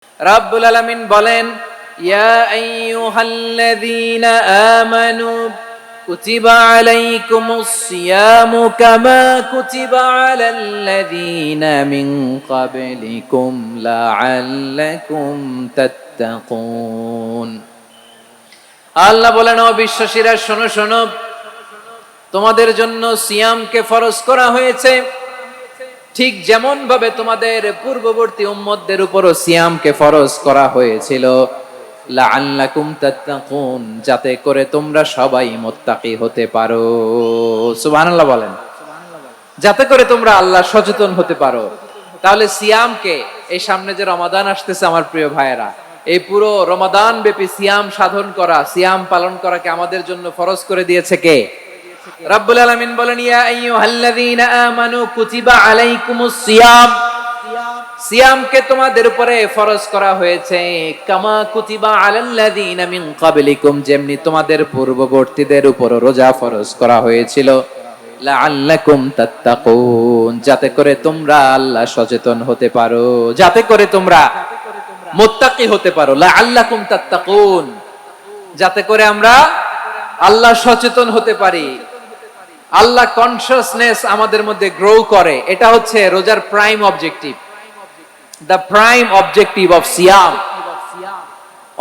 রাব্বুল আলামিন বলেন, ইয়া আইয়ুহাল্লাযীনা আমানু কুতিবা আলাইকুমুস সিয়ামু কামা কুতিবা আলাল্লাযীনা মিন ক্বাবলিকুম লাআল্লাকুম তাত্তাকুন। আল্লাহ বলেন, ও বিশ্বাসীরা শোনো শোনো, তোমাদের জন্য সিয়ামকে ফরজ করা হয়েছে, ঠিক যেমন ভাবে তোমাদের পূর্ববর্তী উম্মতদের উপরও সিয়ামকে ফরজ করা হয়েছিল, লাআল্লাকুম তাত্তাকুন, যাতে করে তোমরা সবাই মুত্তাকি হতে পারো। সুবহানাল্লাহ বলেন, যাতে করে তোমরা আল্লাহ সচেতন হতে পারো। তাহলে সিয়ামকে, এই সামনে যে রমাদান আসতেছে আমার প্রিয় ভাইয়েরা, এই পুরো রমাদান ব্যাপী সিয়াম সাধন করা, সিয়াম পালন করাকে আমাদের জন্য ফরজ করে দিয়েছে কে? রাব্বুল আলামিন বলেন, ইয়া আইয়ুহাল্লাযীনা আমানু কুতিবা আলাইকুমুস সিয়াম, সিয়ামকে তোমাদের উপরে ফরজ করা হয়েছে, কামা কুতিবা আলাল্লাযীনা মিন ক্বাবলিকুম, যেমনি তোমাদের পূর্ববর্তীদের উপর রোজা ফরজ করা হয়েছিল, লাআল্লাকুম তাত্তাকুন, যাতে করে তোমরা আল্লাহ সচেতন হতে পারো, যাতে করে তোমরা মুত্তাকি হতে পারো। লাআল্লাকুম তাত্তাকুন, যাতে করে আমরা আল্লাহ সচেতন হতে পারি, আল্লাহ কনসিয়াসনেস আমাদের মধ্যে গ্রো করে। এটা হচ্ছে রোজার prime objective, the prime objective of সিয়াম।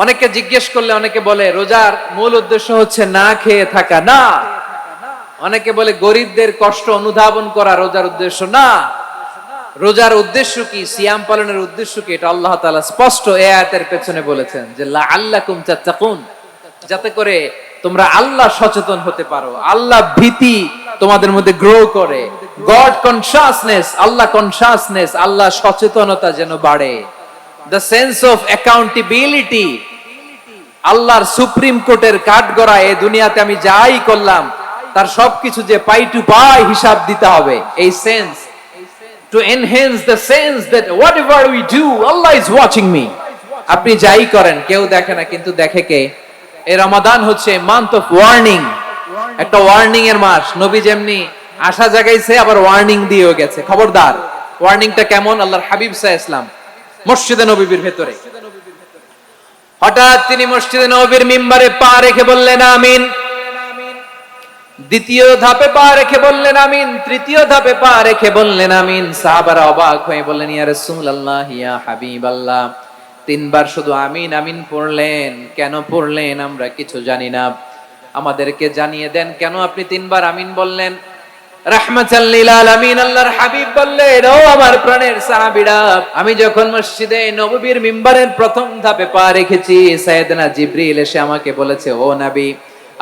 অনেকে জিজ্ঞেস করলে অনেকে বলে রোজার মূল উদ্দেশ্য হচ্ছে না খেয়ে থাকা। না, অনেকে বলে গরিবদের কষ্ট অনুধাবন করা রোজার উদ্দেশ্য। না, রোজার উদ্দেশ্য কি, সিয়াম পালনের উদ্দেশ্য কি, এটা আল্লাহ তাআলা স্পষ্ট এই আয়াতের পেছনে বলেছেন যে লাআল্লাকুম তাত্তাকুন, যাতে করে তোমরা আল্লাহ সচেতন হতে পারো, আল্লাহ ভীতি তোমাদের মধ্যে গ্রো করে, গড কনসিয়াসনেস, আল্লাহ কনসিয়াসনেস, আল্লাহ সচেতনতা যেন বাড়ে, দ্য সেন্স অফ অ্যাকাউন্টেবিলিটি, আল্লাহর সুপ্রিম কোর্টের কাঠগড়া এই দুনিয়াতে আমি যাই করলাম তার সবকিছু যে পাই টু পাই হিসাব দিতে হবে, এই sense, to enhance the sense that whatever we do Allah is watching me. আপনি যাই করেন কেউ দেখে না, কিন্তু দেখে কে? এই রমাদান হচ্ছে মান্থ অফ ওয়ার্নিং, একটা ওয়ার্নিং এর মাস। নবী যেমনি আশা জাগাইছে, আবার ওয়ার্নিং দিয়েও গেছে, খবরদার। ওয়ার্নিংটা কেমন? আল্লাহর হাবিব সাল্লাল্লাহু আলাইহি ওয়াসাল্লাম মসজিদে নববীর ভেতরে, হঠাৎ তিনি মসজিদে নববীর মিম্বারে পা রেখে বললেন আমিন। দ্বিতীয় ধাপে পা রেখে বললেন আমিন, তৃতীয় ধাপে পা রেখে বললেন আমিন। সাহাবারা অবাক হয়ে বললেন, ইয়া রাসূলুল্লাহ, ইয়া হাবিবাল্লাহ, তিনবার শুধু আমিন আমিন পড়লেন, কেন পড়লেন আমরা কিছু জানি না, আমাদেরকে জানিয়ে দেন কেন আপনি তিনবার আমিন বললেন। রাহমাতাল লিল আলামিন আল্লাহর হাবিব বললেন, ও আমার প্রাণের সাহাবীরা, আমি যখন মসজিদে নববীর মিম্বারের প্রথম ধাপে পা রেখেছি, সাইয়েদনা জিবরিল এসে আমাকে বলেছে, ও নবী,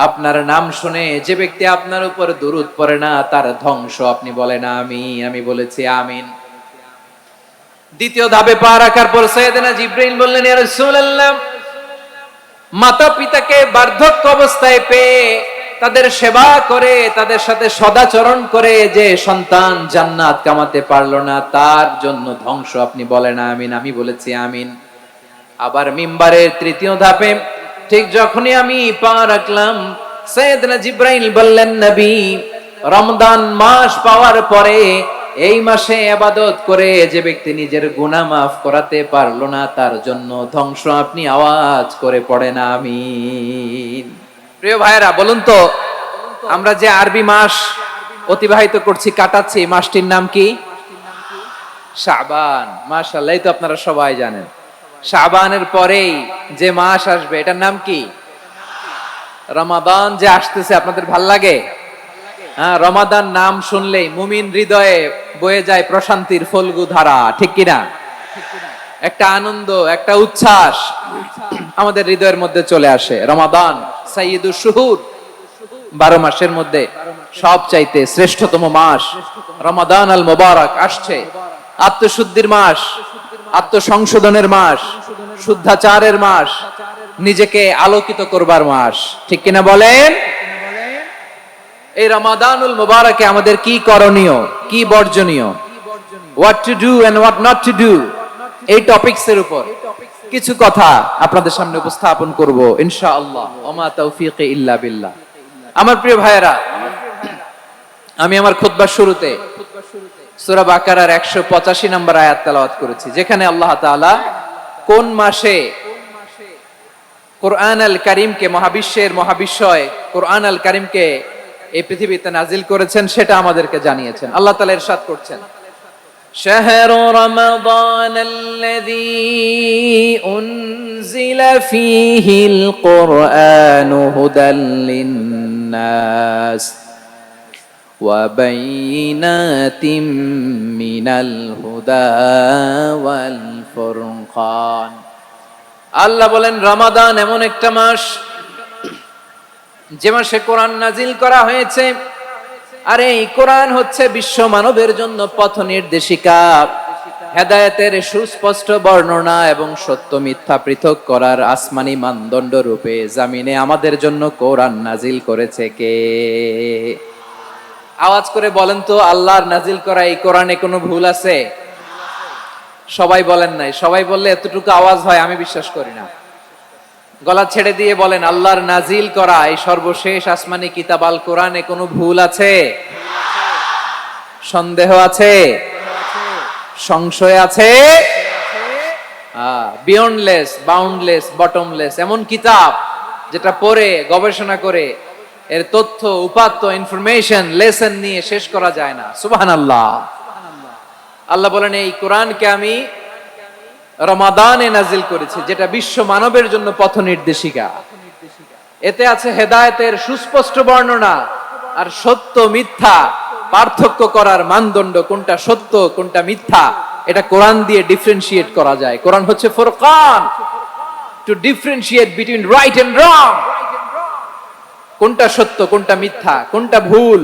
আপনার নাম শুনে যে ব্যক্তি আপনার উপর দুরূদ পড়ে না তার ধ্বংস আপনি বলেন আমিন। আমি বলেছি আমিন। দ্বিতীয় ধাপে পা রাখার পর সাইয়েদনা জিবরাইল বললেন, ইয়া রাসূলুল্লাহ, মাতা পিতাকে বার্ধক্য অবস্থায় পেয়ে তাদের সেবা করে, তাদের সাথে সদাচরণ করে যে সন্তান জান্নাত কামাতে পারলো না তার জন্য ধ্বংস আপনি বলেন আমিন। আমি বলেছি আমিন। আবার মিম্বারের তৃতীয় ধাপে ঠিক যখনই আমি পা রাখলাম, সাইয়েদনা জিবরাইল বললেন, নবী, রমজান মাস পাওয়ার পরে এই মাসে ইবাদত করে যে ব্যক্তি নিজের গুনাহ মাফ করাতে পারলো না তার জন্য ধ্বংস আপনি আওয়াজ করে পড়েন আমিন। প্রিয় ভাইরা, বলুন তো, আমরা যে আরবি মাস অতিবাহিত করছি, কাটাচ্ছি, মাসটির নাম কি? শাবান। মাশাআল্লাহ, এই তো আপনারা সবাই জানেন। শাবানের পরেই যে মাস আসবে এটার নাম কি? রমাদান। যে আসতেছে আপনাদের ভাল লাগে? হ্যাঁ, রমাদান নাম শুনলেই মুমিন হৃদয়ে বয়ে যায় প্রশান্তির ফল্গু ধারা, ঠিক কিনা? একটা আনন্দ, একটা উচ্ছ্বাস আমাদের হৃদয়ের মধ্যে চলে আসে। রমাদান সাইয়্যিদুশ শুহুর, 12 মাসের মধ্যে সবচাইতে শ্রেষ্ঠতম মাস রমাদান আল মুবারক আসছে। আত্মশুদ্ধির মাস, আত্মসংশোধনের মাস, শুদ্ধাচারের মাস, নিজেকে আলোকিত করবার মাস, ঠিক কিনা বলেন? এই রমাদানুল মুবারকে আমাদের কি করণীয়, কি বর্জনীয়, what to do and what not to do, এই টপিকসের উপর কিছু কথা আপনাদের সামনে উপস্থাপন করব ইনশাআল্লাহ। ওমা তাওফীকি ইল্লা বিল্লাহ। আমার প্রিয় ভাইয়েরা, আমি আমার খুতবার শুরুতে সূরা বাকারার 185 নম্বর আয়াত তেলাওয়াত করেছি, যেখানে আল্লাহ তাআলা কোন মাসে কোরআন আল কারীমকে মহাবিশ্বের মহাবিশ্বয় কোরআন আল কারীমকে এই পৃথিবীতে নাজিল করেছেন সেটা আমাদেরকে জানিয়েছেন। আল্লাহ তাআলা ইরশাদ করছেন, শাহরু রমাদান আল্লাযী উনজিলা ফীহিল কুরআনু হুদাল লিন-নাস ওয়া বাইনাতিম মিনাল হুদা ওয়াল ফুরকান। আল্লাহ বলেন রমাদান এমন একটা মাস যে মাসে কোরআন নাজিল করা হয়েছে, আর এই কোরআন হচ্ছে বিশ্ব মানবের জন্য পথ নির্দেশিকা, হেদায়েতের সুস্পষ্ট বর্ণনা এবং সত্য মিথ্যা পৃথক করার আসমানি মানদণ্ড রূপে জামিনে আমাদের জন্য কোরআন নাজিল করেছে কে? আওয়াজ করে বলেন তো, আল্লাহর নাজিল করা এই কোরআনে কোনো ভুল আছে? সবাই বলেন নাই। সবাই বললে এতটুকু আওয়াজ হয় আমি বিশ্বাস করি না। গলা ছেড়ে দিয়ে বলেন, আল্লাহর নাজিল করা এই সর্বশেষ আসমানি কিতাব আল কোরআনে কোনো ভুল আছে? সন্দেহ আছে? সংশয় আছে? বিয়ন্ডলেস, বাউন্ডলেস, বটমলেস এমন কিতাব যেটা পড়ে গবেষণা করে এর তথ্য উপাত্ত ইনফরমেশন লেসন নিয়ে শেষ করা যায় না। সুবহানাল্লাহ। আল্লাহ বলেন এই কোরআনকে আমি রমাদানে নাজিল করেছি, যেটা বিশ্ব মানবের জন্য পথ নির্দেশিকা। এতে আছে হেদায়েতের সুস্পষ্ট বর্ণনা আর সত্য মিথ্যা পার্থক্য করার মানদণ্ড, কোনটা সত্য কোনটা মিথ্যা এটা কোরআন দিয়ে ডিফারেন্সিয়েট করা যায়। কোরআন হচ্ছে ফুরকান, to differentiate between right and wrong. কোনটা সত্য কোনটা মিথ্যা, কোনটা ভুল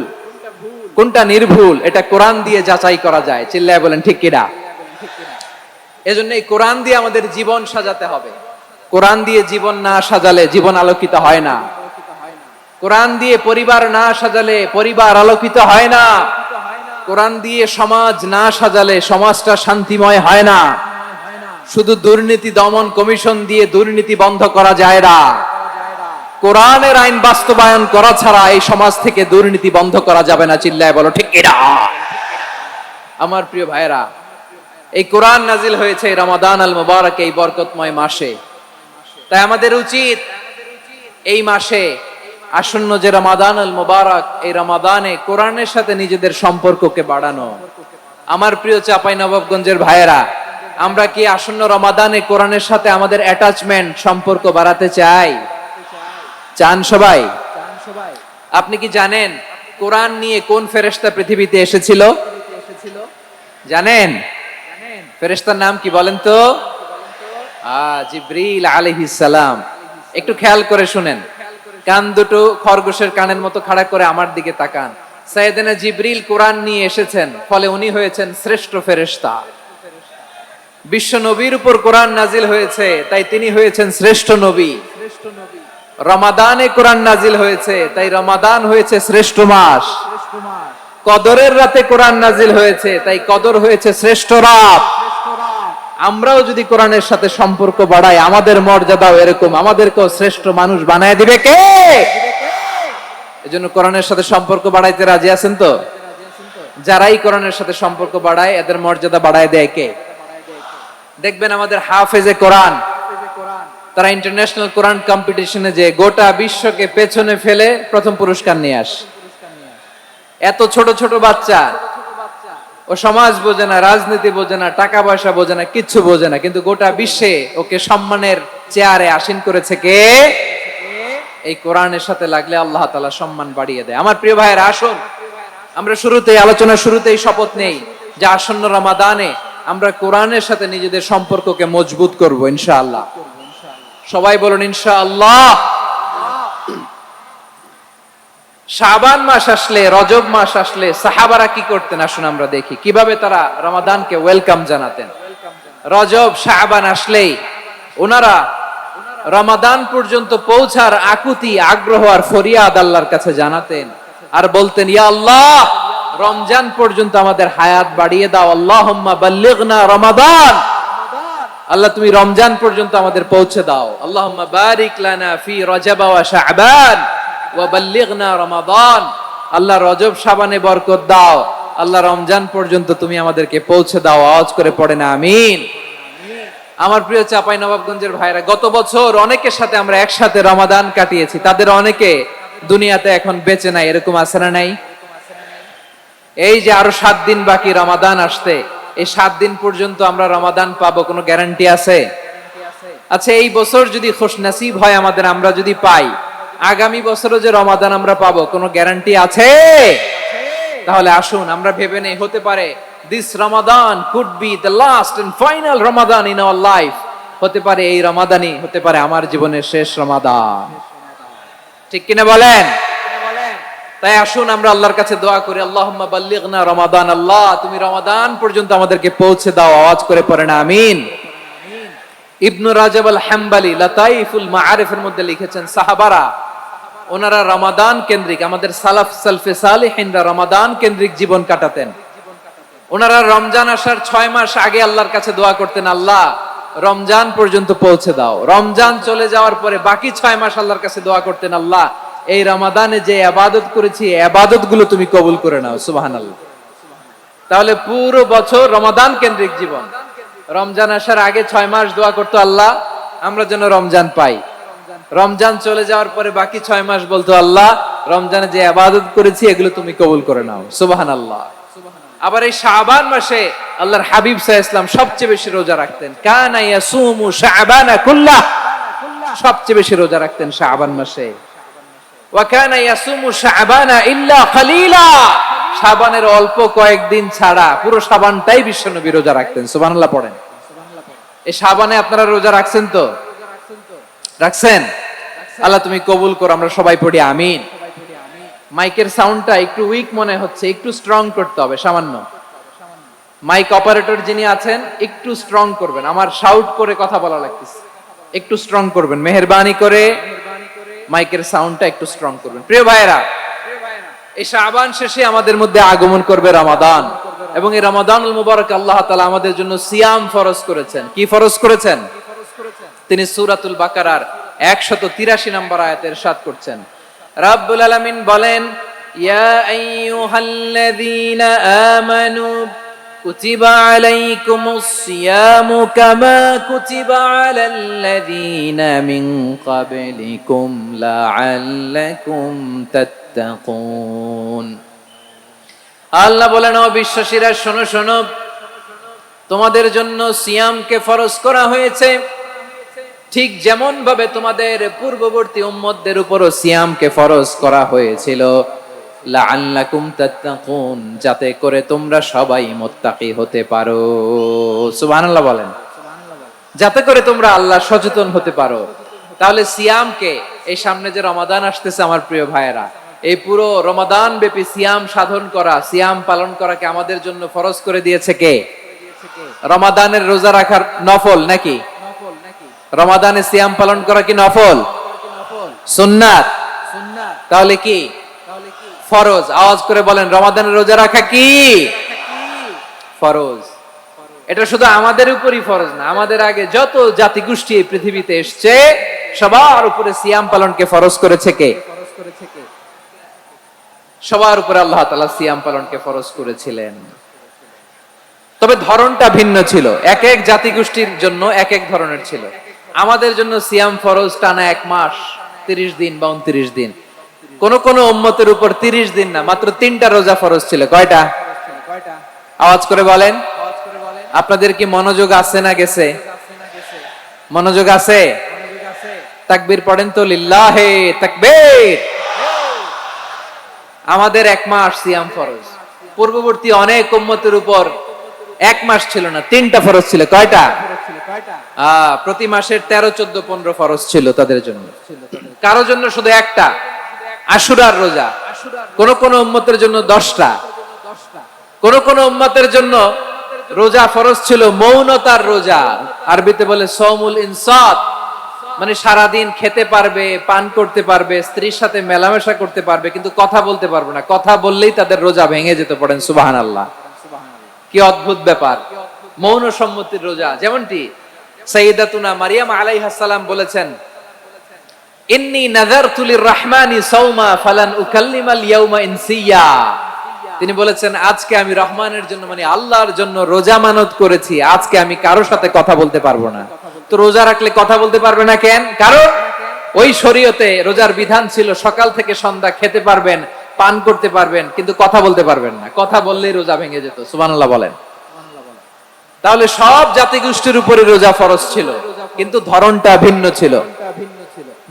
কোনটা নির্ভুল, এটা কোরআন দিয়ে যাচাই করা যায়। চিল্লায় বলেন ঠিক কিনা? এজন্য এই কোরআন দিয়ে আমাদের জীবন সাজাতে হবে। কোরআন দিয়ে জীবন না সাজালে জীবন আলোকিত হয় না। কোরআন দিয়ে পরিবার না সাজালে পরিবার আলোকিত হয় না। কোরআন দিয়ে সমাজ না সাজালে সমাজটা শান্তিময় হয় না। শুধু দুর্নীতি দমন কমিশন দিয়ে দুর্নীতি বন্ধ করা যায় না। কোরআনের আইন বাস্তবায়ন করা ছাড়া এই সমাজ থেকে দুর্নীতি বন্ধ করা যাবে না। চিল্লায় বলো ঠিক কিনা? আমার প্রিয় ভাইরা, এই কোরআন নাজিল হয়েছে রমাদান আল মুবারক, এই বরকতময় মাসে। তাই আমাদের উচিত এই মাসে আসন্ন যে রমাদান আল মুবারক, এই রমাদানে কোরআনের সাথে নিজেদের সম্পর্ককে বাড়ানো। আমার প্রিয় চাঁপাইনবাবগঞ্জের ভাইয়েরা, আমরা কি আসন্ন রমাদানে কোরআনের সাথে আমাদের অ্যাটাচমেন্ট সম্পর্ক বাড়াতে চাই? চান সবাই? আপনি কি জানেন কোরআন নিয়ে কোন ফেরেশতা পৃথিবীতে এসেছিল? জানেন? ফেরেশতার নাম কি বলেন তো? জিবরিল আলাইহিস সালাম। একটু খেয়াল করে শুনেন, কান দুটো খরগোশের কানের মতো খাড়া করে আমার দিকে তাকান। সাইয়েদনা জিবরিল কোরআন নিয়ে এসেছেন, ফলে উনি হয়েছেন শ্রেষ্ঠ ফেরেশতা। বিশ্ব নবীর উপর কোরআন নাজিল হয়েছে, তাই তিনি হয়েছেন শ্রেষ্ঠ নবী। রমাদানে কোরআন নাজিল হয়েছে, তাই রমাদান হয়েছে শ্রেষ্ঠ মাস। কদরের রাতে কোরআন নাজিল হয়েছে, তাই কদর হয়েছে শ্রেষ্ঠ রাত। আমরাও যদি কোরআনের সাথে সম্পর্ক বাড়াই, আমাদের মর্যাদাও এরকম, আমাদেরকেও শ্রেষ্ঠ মানুষ বানায় দিবে কে? এজন্য কোরআনের সাথে সম্পর্ক বাড়াইতে রাজি আছেন তো? যারাই কোরআনের সাথে সম্পর্ক বাড়ায় এদের মর্যাদা বাড়ায় দেয় কে? দেখবেন আমাদের হাফেজে কোরআন, তারা ইন্টারন্যাশনাল কোরআন কম্পিটিশনে যে গোটা বিশ্বকে পেছনে ফেলে প্রথম পুরস্কার নিয়ে আসে। এত ছোট ছোট বাচ্চা, ও সমাজ বোঝে না, রাজনীতি বোঝে না, টাকা পয়সা বোঝে না, কিচ্ছু বোঝে না, কিন্তু গোটা বিশ্বে ওকে সম্মানের চেয়ারে আসীন করেছে কে? এই কোরআনের সাথে লাগলে আল্লাহ তাআলা সম্মান বাড়িয়ে দেয়। আমার প্রিয় ভাইয়েরা, আসুন আমরা আলোচনার শুরুতেই শপথ নেই যে আসন্ন রমাদানে আমরা কোরআনের সাথে নিজেদের সম্পর্ককে মজবুত করব ইনশাআল্লাহ। সবাই বলুন ইনশাআল্লাহ। শাবান মাস আসলে, রজব মাস আসলে সাহাবারা কি করতেন আসুন আমরা দেখি কিভাবে তারা রমাদানকে ওয়েলকাম জানাতেন। রজব শাবান আসলেই ওনারা রমাদান পর্যন্ত পৌঁছার আকুতি, আগ্রহ আর ফরিয়াদ আল্লাহর কাছে জানাতেন আর বলতেন, ইয়া আল্লাহ, রমজান পর্যন্ত আমাদের হায়াত বাড়িয়ে দাও। আল্লাহুম্মা বাল্লিগনা রমাদান, আল্লাহ তুমি রমজান পর্যন্ত আমাদের পৌঁছে দাও। আল্লাহুম্মা বারিক লানা ফি রজব ওয়া শাবান ওয়া বাল্লিগনা রমাদান, আল্লাহ রজব শাবানে বরকত দাও, আল্লাহ রমজান পর্যন্ত তুমি আমাদেরকে পৌঁছে দাও। আওয়াজ করে পড়ে না আমিন। আমার প্রিয় চাঁপাইনবাবগঞ্জের ভাইরা, গত বছর অনেকের সাথে আমরা একসাথে রমাদান কাটিয়েছি, তাদের অনেকে দুনিয়াতে এখন বেঁচে নাই, এরকম আছে না নাই? এই যে আরো 7 দিন বাকি রমাদান আসতে, এই 7 দিন পর্যন্ত আমরা রমাদান পাবো, কোনো গ্যারান্টি আছে? আচ্ছা, এই বছর যদি খুশনসিব হয় আমাদের, আমরা যদি পাই, আগামী বছরও যে রমাদান আমরা পাবো, কোনো গ্যারান্টি আছে? তাহলে আসুন আমরা ভেবে নেই, হতে পারে this Ramadan could be the last and final Ramadan in our life. হতে পারে এই রমাদানই হতে পারে আমার জীবনের শেষ রমাদান। ঠিক কিনা বলেন? তাই আসুন আমরা আল্লাহর কাছে দোয়া করি, আল্লাহুম্মা বাল্লিগনা রমাদান। আল্লাহ, তুমি রমাদান পর্যন্ত আমাদেরকে পৌঁছে দাও। আওয়াজ করে পড়েন আমিন। ইবনু রাজাব আল হাম্বলি লাতাইফুল মাআরিফের মধ্যে লিখেছেন, সাহাবারা ওনারা রমাদান কেন্দ্রিক, আমাদের সালাফ সালফে সালিহিনরা রমাদান কেন্দ্রিক জীবন কাটাতেন। ওনারা রমজান আসার 6 মাস আগে আল্লাহর কাছে দোয়া করতেন, আল্লাহ রমজান পর্যন্ত পৌঁছে দাও। রমজান চলে যাওয়ার পরে বাকি 6 মাস আল্লাহর কাছে দোয়া করতেন, আল্লাহ এই রমাদানে যে ইবাদত করেছি ইবাদত গুলো তুমি কবুল করে নাও। সুবহানাল্লাহ। তাহলে পুরো বছর রমাদান কেন্দ্রিক জীবন। রমজান আসার আগে 6 মাস দোয়া করতো, আল্লাহ আমরা যেন রমজান পাই। রমজান চলে যাওয়ার পরে বাকি 6 মাস বলতো, আল্লাহ রমজানে যে ইবাদত করেছি এগুলো তুমি কবুল করে নাও। সুবহানাল্লাহ। আবার এই শাবান মাসে আল্লাহর হাবিব সাল্লাল্লাহু আলাইহি ওয়াসাল্লাম সবচেয়ে বেশি রোজা রাখতেন। কানা ইয়াসুমু শাবানা কুল্লাহ, সবচেয়ে বেশি রোজা রাখতেন শাবান মাসে। ওয়া কানা ইয়াসুমু শাবানা ইল্লা কালিলা, শাবানের অল্প কয়েকদিন ছাড়া পুরো শাবানটাই বিশ্বনবী রোজা রাখতেন। সুবহানাল্লাহ পড়েন। এই শাবানে আপনারা রোজা রাখছেন তো? রাখছেন? আল্লাহ তুমি কবুল করো। আমরা সবাই পড়ি আমিন। মাইকের সাউন্ডটা একটু উইক মনে হচ্ছে, একটু স্ট্রং করতে হবে সামান্য। মাইক অপারেটর যিনি আছেন একটু স্ট্রং করবেন, আমার শাউট করে কথা বলা লাগতেছে, একটু স্ট্রং করবেন মেহেরবানি করে। মাইকের সাউন্ডটা একটু স্ট্রং করবেন। প্রিয় ভাইয়েরা, এই শাবান শেষে আমাদের মধ্যে আগমন করবে রমাদান, এবং এই রমাদানুল মুবারক আল্লাহ তাআলা আমাদের জন্য সিয়াম ফরজ করেছেন। কি ফরজ করেছেন? তিনি সূরাতুল বাকারার 183 নম্বর আয়াতে ইরশাদ করছেন, রাব্বুল আলামিন বলেন, ইয়া আইয়ুহাল্লাযীনা আমানু কুতিবা আলাইকুমুস সিয়ামু কামা কুতিবা আলাল্লাযীনা মিন ক্বাবলিকুম লাআল্লাকুম তাত্তাকুন। আল্লাহ বলেন, ও বিশ্বাসীরা শোনো শোনো, তোমাদের জন্য সিয়ামকে ফরজ করা হয়েছে, ঠিক যেমন ভাবে তোমাদের পূর্ববর্তী উম্মতদের উপরও সিয়ামকে ফরজ করা হয়েছিল, লাআল্লাকুম তাত্তাকুন, যাতে করে তোমরা সবাই মুত্তাকি হতে পারো। সুবহানাল্লাহ বলেন। যাতে করে তোমরা আল্লাহ সচেতন হতে পারো। তাহলে সিয়ামকে, এই সামনে যে রমাদান আসতেছে আমার প্রিয় ভাইয়েরা, এই পুরো রমাদান ব্যাপী সিয়াম সাধন করা, সিয়াম পালন করাকে আমাদের জন্য ফরজ করে দিয়েছে কে? রমাদানের রোজা রাখার নফল নাকি? রমাদানে সিয়াম পালন করা কি নফল? সুন্নাত। তাহলে কি ফরজ? আওয়াজ করে বলেন, রমাদানের রোজা রাখা কি ফরজ? এটা শুধু আমাদের উপরই ফরজ না, আমাদের আগে যত জাতিগোষ্ঠী এই পৃথিবীতে এসছে সবার উপরে সিয়াম পালনকে ফরজ করেছে কে? সবার উপরে আল্লাহ তাআলা সিয়াম পালনকে ফরজ করেছিলেন। তবে ধরনটা ভিন্ন ছিল, এক এক জাতিগোষ্ঠীর জন্য এক এক ধরনের ছিল। আমাদের জন্য সিয়াম ফরজ টানা 1 মাস 30 দিন বা 29 দিন। কোন কোন উম্মতের উপর 30 দিন না, মাত্র 3টা রোজা ফরজ ছিল। কয়টা? আওয়াজ করে বলেন। আপনাদের কি মনোযোগ আছে না গেছে? মনোযোগ আছে? তাকবীর পড়েন তো, লিল্লাহে তাকবীর। আমাদের 1 মাস সিয়াম ফরজ। পূর্ববর্তী অনেক উম্মতের উপর 1 মাস ছিল না, 3টা ফরজ ছিল। কয়টা? প্রতি মাসের 13, 14, 15 ফরজ ছিল তাদের জন্য। কারো জন্য শুধু একটা, আশুরার রোজা। কোন কোন উম্মতের জন্য 10টা। কোন কোন উম্মতের জন্য রোজা ফরজ ছিল মৌনতার রোজা, আরবিতে বলে সওমুল ইনসাত, মানে সারাদিন খেতে পারবে, পান করতে পারবে, স্ত্রীর সাথে মেলামেশা করতে পারবে, কিন্তু কথা বলতে পারবে না। কথা বললেই তাদের রোজা ভেঙে যেত। পড়েন সুবহানাল্লাহ। কি অদ্ভুত ব্যাপার! মৌন সম্মতির রোজা। যেমনটি সাইয়্যিদাতুনা মারিয়াম আলাইহাস সালাম বলেছেন, ইন্নী নাযারতু লির-রাহমানি সাওমা ফালান উকাল্লিমাল ইয়াওমা ইনসিয়া। তিনি বলেছেন আজকে আমি রহমানের জন্য মানে আল্লাহর জন্য রোজা মানত করেছি, আজকে আমি কারোর সাথে কথা বলতে পারবো না। তো রোজা রাখলে কথা বলতে পারবে না কেন? কারণ ওই শরীয়তে রোজার বিধান ছিল সকাল থেকে সন্ধ্যা খেতে পারবেন, পান করতে পারবেন, কিন্তু কথা বলতে পারবেন না। কথা বললেই রোজা ভেঙে যেত। সুবহানাল্লাহ বলেন। তাহলে সব জাতিগোষ্ঠীর উপরে রোজা ফরজ ছিল, কিন্তু ধরনটা ভিন্ন ছিল।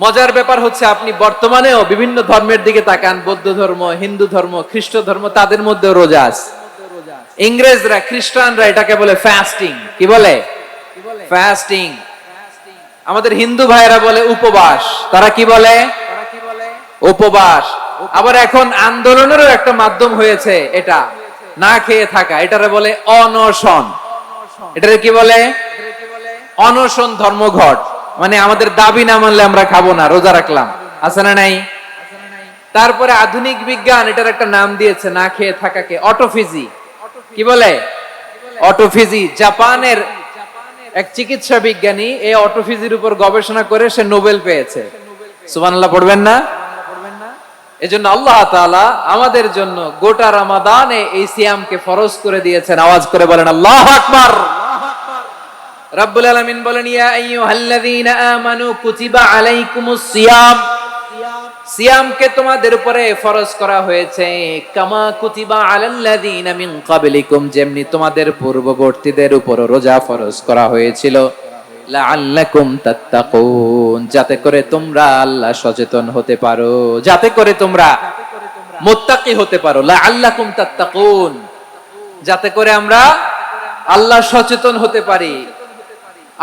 মজার ব্যাপার হচ্ছে আপনি বর্তমানেও বিভিন্ন ধর্মের দিকে তাকান, বৌদ্ধ ধর্ম, হিন্দু ধর্ম, খ্রিস্ট ধর্ম, তাদের মধ্যে রোজা আছে। ইংরেজরা, খ্রিস্টানরা এটাকে বলে ফাস্টিং। কি বলে? ফাস্টিং। আমাদের হিন্দু ভাইয়েরা বলে উপবাস। তারা কি বলে? উপবাস। আবার এখন আন্দোলনেরও একটা মাধ্যম হয়েছে এটা, না খেয়ে থাকা, এটারে বলে অনশন। এটারে কি বলে? অনশন ধর্মঘট। মানে আমাদের দাবি না মানলে আমরা খাবো না, রোজা রাখলাম। আছে না নাই? তারপরে আধুনিক বিজ্ঞান এটার একটা নাম দিয়েছে না খেয়ে থাকাকে, অটোফিজি। কি বলে? অটোফিজি। জাপানের এক চিকিৎসা বিজ্ঞানী এই অটোফিজির উপর গবেষণা করে সে নোবেল পেয়েছে। সুবহানাল্লাহ পড়বেন না? এজন্য আল্লাহ তাআলা আমাদের জন্য গোটা রমাদানে এই সিয়ামকে ফরজ করে দিয়েছেন। আওয়াজ করে বলেন আল্লাহু আকবার। রব্বুল আলামিন বলেন ইয়া আইয়ুহাল্লাযীনা আমানু কুতিবা আলাইকুমুস সিয়াম, সিয়ামকে তোমাদের উপরে ফরজ করা হয়েছে কামা কুতিবা আলাল্লাযীনা মিন ক্বাবলিকুম, যেমনি তোমাদের পূর্ববর্তীদের উপর রোজা ফরজ করা হয়েছিল, লাআল্লাকুম তাত্তাকুন, যাতে করে তোমরা আল্লাহ সচেতন হতে পারো, যাতে করে তোমরা মুত্তাকি হতে পারো। লাআল্লাকুম তাত্তাকুন, যাতে করে আমরা আল্লাহ সচেতন হতে পারি,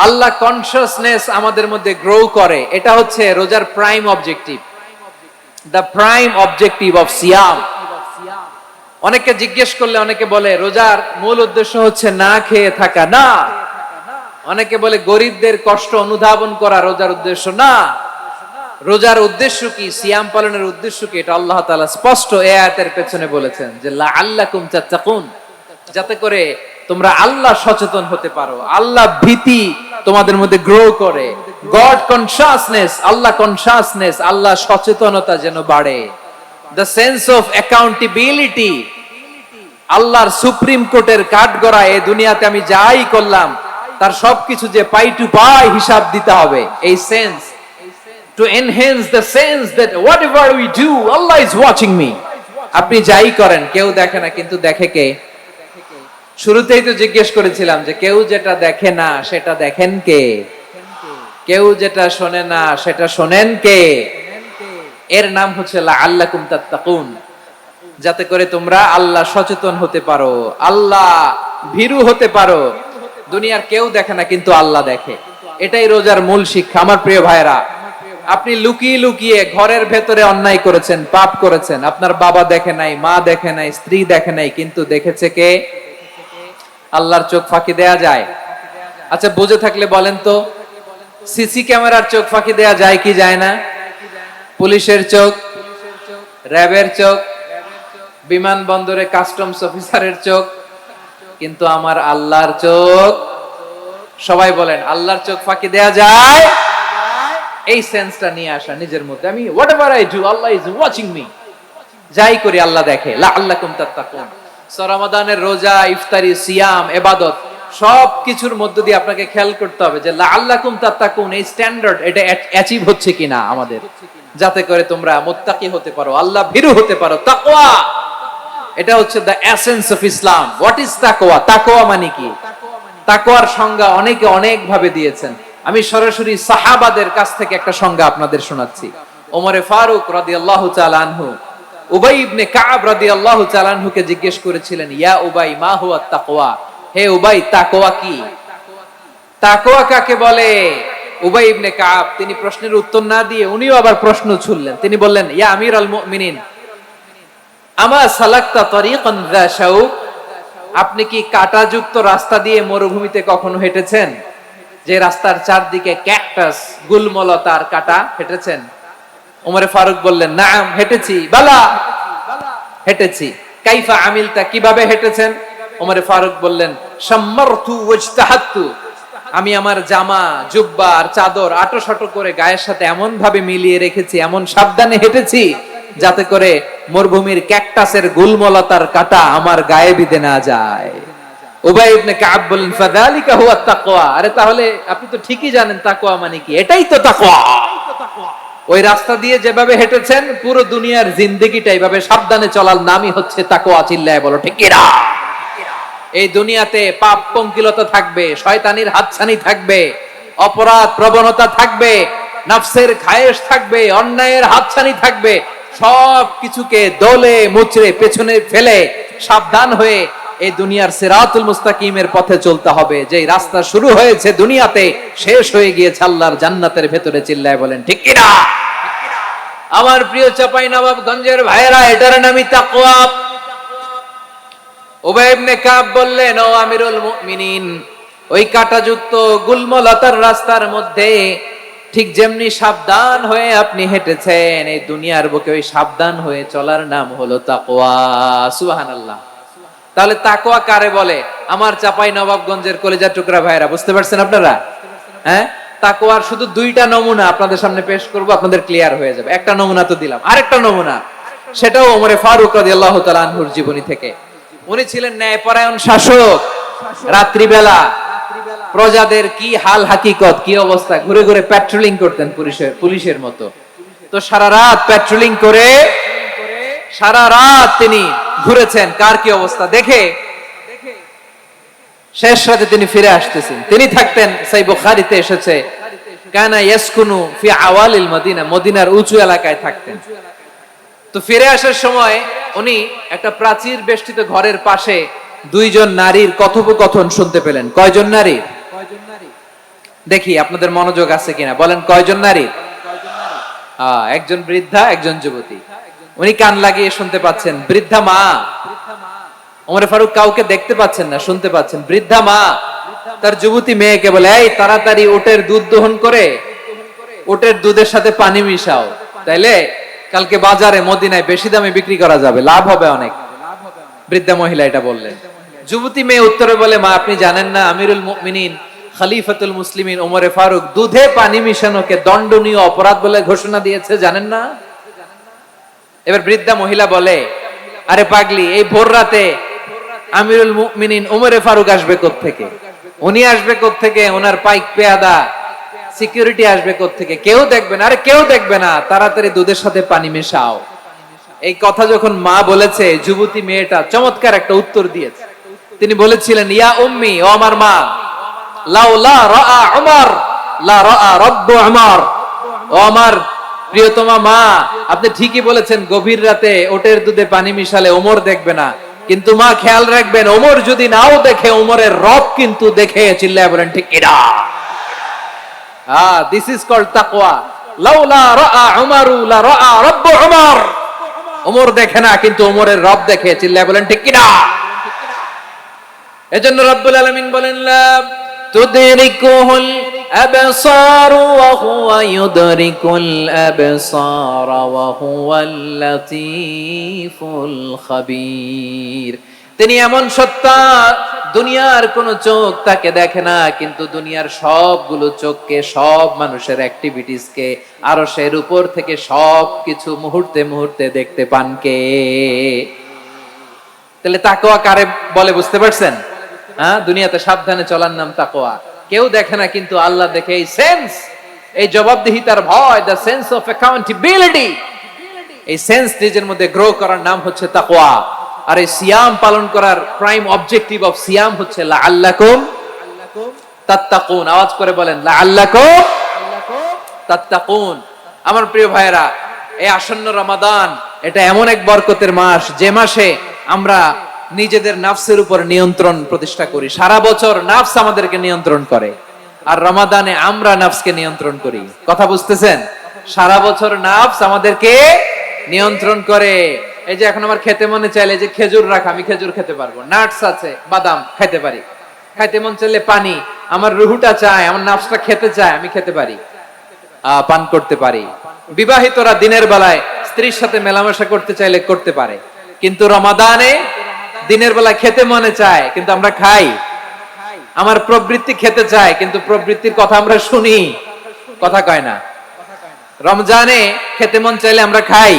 আল্লাহ কনসিয়াসনেস আমাদের মধ্যে গ্রো করে। এটা হচ্ছে রোজার prime objective, the prime objective of সিয়াম। অনেকে জিজ্ঞেস করলে অনেকে বলে রোজার মূল উদ্দেশ্য হচ্ছে না খেয়ে থাকা। না। অনেকে বলে গরিবদের কষ্ট অনুধাবন করা রোজার উদ্দেশ্য। না। রোজার উদ্দেশ্য কি? সিয়াম পালনের উদ্দেশ্য কি? এটা আল্লাহ তাআলা স্পষ্ট এই আয়াতের পেছনে বলেছেন যে লাআল্লাকুম তাত্তাকুন, যাতে করে তোমরা আল্লাহ সচেতন হতে পারো, আল্লাহ ভীতি তোমাদের মধ্যে গ্রো করে, গড কনসিয়াসনেস, আল্লাহ কনসিয়াসনেস, আল্লাহ সচেতনতা যেন বাড়ে, দ্য সেন্স অফ অ্যাকাউন্টেবিলিটি। আল্লাহর সুপ্রিম কোর্টের কাঠগড়া এই দুনিয়াতে আমি যাই করলাম তার সবকিছু যে পাই টু পাই হিসাব দিতে হবে, এই sense, to enhance the sense that whatever we do Allah is watching me. আপনি যাই করেন কেউ দেখে না, কিন্তু দেখে কে? শুরুতেই তো জিজ্ঞেস করেছিলাম যে কেউ যেটা দেখে না সেটা দেখেন কে? কেউ যেটা শোনে না সেটা শোনেন কে? এর নাম হচ্ছে লাআল্লাকুম তাত্তাকুন, যাতে করে তোমরা আল্লাহ সচেতন হতে পারো, আল্লাহ ভীরু হতে পারো। দুনিয়ার কেউ দেখে না, কিন্তু আল্লাহ দেখে। এটাই রোজার মূল শিক্ষা। আমার প্রিয় ভাইরা, আপনি লুকিয়ে লুকিয়ে ঘরের ভেতরে অন্যায় করেছেন, পাপ করেছেন, আপনার বাবা দেখে নাই, মা দেখে নাই, স্ত্রী দেখে নাই, কিন্তু দেখেছে কে? আল্লাহর চোখ ফাঁকি দেয়া যায়? আচ্ছা বুঝে থাকলে বলেন তো, সিসি ক্যামেরার চোখ ফাঁকি দেয়া যায় কি যায় না? পুলিশের চোখ, র্যাবের চোখ, বিমানবন্দরে কাস্টমস অফিসারের চোখ, কিন্তু আমার আল্লাহর চোখ? সবাই বলেন আল্লাহর চোখ ফাঁকি দেয়া যায়? এই সেন্সটা নিয়ে আসা নিজের মধ্যে, আমি whatever I do Allah is watching me, যাই করি আল্লাহ দেখে। লাআল্লাকুম তাত্তাকুন। রমাদানের রোজা, ইফতারি, সিয়াম, ইবাদত সব কিছুর মধ্য দিয়ে আপনাকে খেয়াল করতে হবে যে লাআল্লাকুম তাত্তাকুন এই স্ট্যান্ডার্ড এটা অ্যাচিভ হচ্ছে কিনা আমাদের, যাতে করে তোমরা মুত্তাকি হতে পারো, আল্লাহ ভীরু হতে পারো। তাকওয়া, এটা হচ্ছে the essence of Islam. What is তাকওয়া? তাকওয়া মানে কি? তাকওয়ার সংজ্ঞা অনেকে অনেক ভাবে দিয়েছেন। আমি সরাসরি সাহাবাদের কাছ থেকে একটা সংজ্ঞা আপনাদের শোনাচ্ছি। ওমরে ফারুক রাদিয়াল্লাহু তাআলা আনহু উবাই ইবনে কাব রাদিয়াল্লাহু তাআলা আনহুকে জিজ্ঞেস করেছিলেন, ইয়া উবাই মা হুয়া তাকওয়া, হে উবাই তাকওয়া কি? তাকওয়া কাকে বলে? উবাই ইবনে কাব তিনি প্রশ্নের উত্তর না দিয়ে উনিও আবার প্রশ্ন ছুড়লেন। তিনি বললেন, ইয়া আমিরাল মুমিনিন আমা সালাকতা তরিকান যা শাউক, আপনি কি কাঁটাযুক্ত রাস্তা দিয়ে মরুভূমিতে কখনো হেঁটেছেন? যে রাস্তার চারদিকে ক্যাকটাস, গুলমলতার কাঁটা, হেঁটেছেন? ওমরে ফারুক বললেন, নাম হেঁটেছি। বালা, হেঁটেছি। কাইফা আমিলতা, কিভাবে হেঁটেছেন? ওমরে ফারুক বললেন, শাম্মারতু ওয়াজতাহাতু, আমি আমার জামা, জুব্বা আর চাদর আটোসাটো করে গায়ের সাথে এমন ভাবে মিলিয়ে রেখেছি, এমন সাবধানে হেঁটেছি যাতে করে মরুভূমির ক্যাকটাসের গুলমলতার কাঁটা আমার গায়ে বিঁধে না যায়। উবাই ইবনে কাব বলেন ফাযালিকা হুয়া তাকওয়া। আরে তাহলে আপনি তো ঠিকই জানেন তাকওয়া মানে কি, এটাই তো তাকওয়া। ওই রাস্তা দিয়ে যেভাবে হেঁটেছেন পুরো দুনিয়ার জিন্দেগিটা এইভাবে সাবধানে চলার নামই হচ্ছে তাকওয়া। চিল্লায় বলো ঠিক কিনা? এই দুনিয়াতে পাপ পঙ্কিলতা থাকবে, শয়তানির হাতছানি থাকবে, অপরাধ প্রবণতা থাকবে, নফসের খায়েশ থাকবে, অন্যায়ের হাতছানি থাকবে। সব কিছুকে দলে মুচড়ে পেছনে ফেলে সাবধান হয়ে এই দুনিয়ার সিরাতুল মুস্তাকিমের পথে চলতে হবে। যেই রাস্তা শুরু হয়েছে দুনিয়াতে শেষ হয়ে গিয়েছে আল্লাহর জান্নাতের ভেতরে। চিল্লায় বলেন ঠিক কিনা? আমার প্রিয় চাঁপাইনবাবগঞ্জের ভাইয়েরা, এটার নামই তাকওয়া। উবাই ইবনে কাব বললেন, ও আমিরুল মুমিনিন, ওই কাঁটাযুক্ত গুলমলতার রাস্তার মধ্যে ঠিক যেমনি সাবধান হয়ে আপনি হেঁটেছেন, এই দুনিয়ার বুকে ওই সাবধান হয়ে চলার নাম হলো তাকওয়া। সুবহানাল্লাহ। তাহলে তাকওয়া কারে বলে? আমার চাঁপাইনবাবগঞ্জের কলিজার টুকরা ভাইয়েরা, বুঝতে পারছেন আপনারা? হ্যাঁ, তাকওয়ার শুধু দুইটা নমুনা আপনাদের সামনে পেশ করব, আপনাদের ক্লিয়ার হয়ে যাবে। একটা নমুনা তো দিলাম, আরেকটা নমুনা, সেটাও ওমরে ফারুক রাদিয়াল্লাহু তাআলা আনহুর জীবনী থেকে। উনি ছিলেন ন্যায়পরায়ণ শাসক। রাত্রিবেলা প্রজাদের কি হাল হাকিকত, কি অবস্থা, ঘুরে ঘুরে প্যাট্রোলিং করতেন পুলিশের মতো। তো সারা রাত প্যাট্রোলিং করে সারা রাত তিনি ঘুরেছেন কার কি অবস্থা দেখে। শেষ রাতে তিনি ফিরে আসতেছেন। তিনি থাকতেন, সহিহ বুখারীতে এসেছে, কানা ইয়াসকুনু ফি আওয়ালিল মদিনা, মদিনার উঁচু এলাকায় থাকতেন। তো ফিরে আসার সময় উনি একটা প্রাচীর বেষ্টিত ঘরের পাশে দুইজন নারীর কথোপকথন শুনতে পেলেন। কয়জন নারী? দেখি আপনাদের মনোযোগ আছে কিনা, বলেন কয়জন নারী? একজন বৃদ্ধা, একজন যুবতী। উনি কান লাগিয়ে শুনতে পাচ্ছেন। বৃদ্ধা মা, ওমর ফারুক কাউকে দেখতে পাচ্ছেন না, শুনতে পাচ্ছেন। বৃদ্ধা মা তার যুবতী মেয়েকে বলে, এই তাড়াতাড়ি উটের দুধ দহন করে উটের দুধের সাথে পানি মিশাও, তাইলে কালকে বাজারে মদিনায় বেশি দামে বিক্রি করা যাবে, লাভ হবে অনেক। বৃদ্ধা মহিলা এটা বললেন। যুবতী মেয়ে উত্তরে বলে, মা আপনি জানেন না আমিরুল মুমিনিন খলিফাতুল মুসলিমিন ওমরে ফারুক দুধে পানি মিশানোকে দণ্ডনীয় অপরাধ বলে ঘোষণা দিয়েছে, জানেন না? এবার বৃদ্ধা মহিলা বলে, আরে পাগলি, এই ভোর রাতে আমিরুল মুমিনিন ওমরে ফারুক আসবে কোত্থেকে? উনি আসবে কোত্থেকে? ওনার পাইক পেয়াদা সিকিউরিটি আসবে কোত্থেকে? কেউ দেখবে না। আরে কেউ দেখবে না, তাড়াতাড়ি দুধের সাথে পানি মেশাও। এই কথা যখন মা বলেছে, যুবতী মেয়েটা চমৎকার একটা উত্তর দিয়েছে। তিনি বলেছিলেন, ইয়া উম্মি, ও আমার মা, লাউলা রাআ উমর লা রাআ রাব্বু উমর। ও আমার প্রিয়তমা মা, আপনি ঠিকই বলেছেন, গভীর রাতে ওটের দুধে পানি মিশালে ওমর দেখবে না, কিন্তু মা খেয়াল রাখবেন, ওমর যদি নাও দেখে, ওমরের রব কিন্তু দেখে। চিল্লায় বলেন ঠিক কিনা? দিস ইজ কল্ড তাকওয়া। লাউলা রাআ উমরু লা রাআ রাব্বু উমর। ওমর দেখে না, কিন্তু ওমরের রব দেখে। চিল্লায় বলেন ঠিক কিনা? এজন্য রব্বুল আলামিন বলেন, লা তুদরিকুহুল আবসার ওয়া হুয়া ইউদরিকুল আবসার ওয়া হুয়াল লাতীফুল খাবীর। তিনি এমন সত্তা, দুনিয়ার কোন চোখ তাকে দেখে না, কিন্তু দুনিয়ার সবগুলো চোখকে, সব মানুষের অ্যাক্টিভিটিসকে আরশের উপর থেকে সবকিছু মুহূর্তে মুহূর্তে দেখতে পান কে? তাহলে তাকওয়া কারে বলে বুঝতে পারছেন? দুনিয়াতে সাবধানে চলার নাম তাকওয়া। কেউ দেখে না, কিন্তু আল্লাহ দেখে। এই সেন্স, এই জবাবদিহিতার ভয়, দ্য সেন্স অফ অ্যাকাউন্টেবিলিটি, এই সেন্স নিজের মধ্যে গ্রো করার নাম হচ্ছে তাকওয়া। আর এই সিয়াম পালন করার প্রাইম অবজেক্টিভ অফ সিয়াম হচ্ছে লাআল্লাকুম তাত্তাকুন। আওয়াজ করে বলেন, লাআল্লাকুম তাত্তাকুন। আমার প্রিয় ভাইয়েরা, এই আসন্ন রমাদান, এটা এমন এক বরকতের মাস, যে মাসে আমরা নিজেদের নাফসের উপর নিয়ন্ত্রণ প্রতিষ্ঠা করি। সারা বছর নাফস আমাদেরকে নিয়ন্ত্রণ করে, আর রমাদানে আমরা নাফসকে নিয়ন্ত্রণ করি। কথা বুঝতেছেন? সারা বছর নাফস আমাদেরকে নিয়ন্ত্রণ করে। এই যে এখন আমার খেতে মনে চাইলে যে খেজুর রাখা, আমি খেজুর খেতে পারবো, নাটস আছে, বাদাম খেতে পারি। খাইতে মন চাইলে পানি, আমার রুহুটা চায়, আমার নাফসটা খেতে চায়, আমি খেতে পারি, পান করতে পারি। বিবাহিতরা দিনের বেলায় স্ত্রীর সাথে মেলামেশা করতে চাইলে করতে পারে, কিন্তু রমাদানে দিনের বেলা খেতে মনে চায়, কিন্তু আমরা খাই। আমার প্রবৃত্তি খেতে চায়, কিন্তু প্রবৃত্তির কথা আমরা শুনি, কথা কয় না। রমজানে খেতে মন চাইলে আমরা খাই।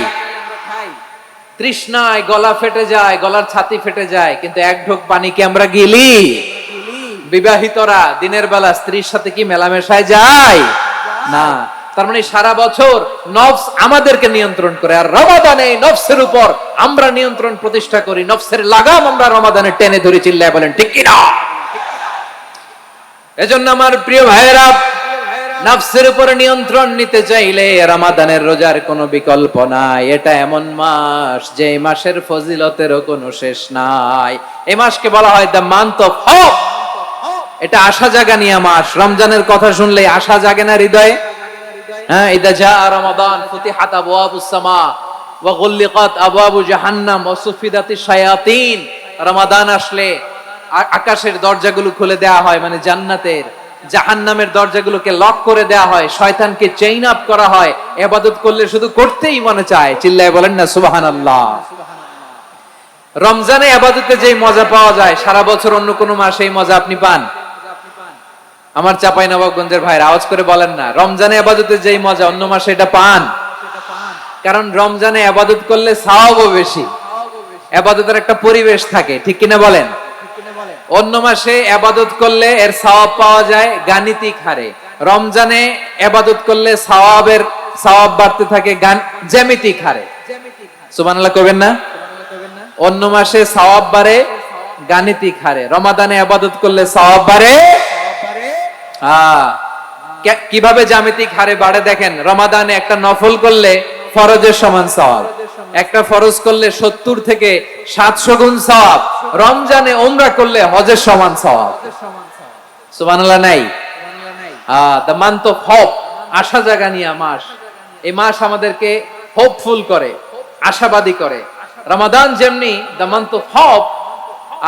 তৃষ্ণায় গলা ফেটে যায়, গলার ছাতি ফেটে যায়, কিন্তু এক ঢোক পানি কি আমরা গিলি? বিবাহিতরা দিনের বেলা স্ত্রীর সাথে কি মেলামেশায় যায়? না। তার মানে সারা বছর নফস আমাদেরকে নিয়ন্ত্রণ করে, আর রমাদানে নফসের উপর আমরা নিয়ন্ত্রণ প্রতিষ্ঠা করি। নফসের লাগাম আমরা রমাদানে টেনে ধরে, চিল্লায় বলেন ঠিক কিনা? এজন্য আমার প্রিয় ভাইয়েরা, নফসের উপরে নিয়ন্ত্রণ নিতে চাইলে রমাদানের রোজার কোনো বিকল্প নাই। এটা এমন মাস যে মাসের ফজিলতেরও কোনো শেষ নাই। এই মাসকে বলা হয় দ্য মান্থ অফ হোপ। এটা আশা জাগানিয়া মাস। রমজানের কথা শুনলে আশা জাগে না হৃদয়ে? হ্যাঁ, ইদা জা রমাদান ফুতিহাত আবওয়াবুস সামা ওয়া গুল্লিকাত আবওয়াবু জাহান্নাম ওয়া সুফিদাতিশ শায়াতিন। রমাদান আসলে আকাশের দরজাগুলো খুলে দেওয়া হয়, মানে জান্নাতের। জাহান্নামের দরজাগুলোকে লক করে দেওয়া হয়, শয়তানকে চেইন আপ করা হয়। ইবাদত করলে শুধু করতেই মনে চায়। চিল্লায় বলেন না সুবহানাল্লাহ। রমজানে ইবাদতে যে মজা পাওয়া যায়, সারা বছর অন্য কোনো মাসে এই মজা আপনি পান? আমার চাঁপাইনবাবগঞ্জের ভাইরা আওয়াজ করে বলেন না, রমজানে ইবাদতে যেই মজা অন্য মাসে এটা পান? কারণ রমজানে ইবাদত করলে সওয়াবও বেশি, ইবাদতের একটা পরিবেশ থাকে, ঠিক কিনা বলেন? অন্য মাসে ইবাদত করলে এর সওয়াব পাওয়া যায় গাণিতিক হারে, রমজানে ইবাদত করলে সওয়াব বাড়তে থাকে জ্যামিতিক হারে। সুবহানাল্লাহ কইবেন না? অন্য মাসে সওয়াব বাড়ে গাণিতিক হারে, রমাদানে ইবাদত করলে সওয়াব বাড়ে কিভাবে জ্যামিতিক হারে বাড়ে দেখেন। রমাদানে একটা নফল করলে ফরজের সমান সওয়াব, একটা ফরজ করলে 70 থেকে 700 গুণ সওয়াব, রমজানে উমরা করলে হজের সমান সওয়াব। সুবহানাল্লাহ নাই? দ্য মান্থ অফ হোপ, আশা জাগানিয়া মাস। এই মাস আমাদেরকে হোপফুল করে, আশাবাদী করে। রমাদান যেমনি দ্য মান্থ অফ হোপ,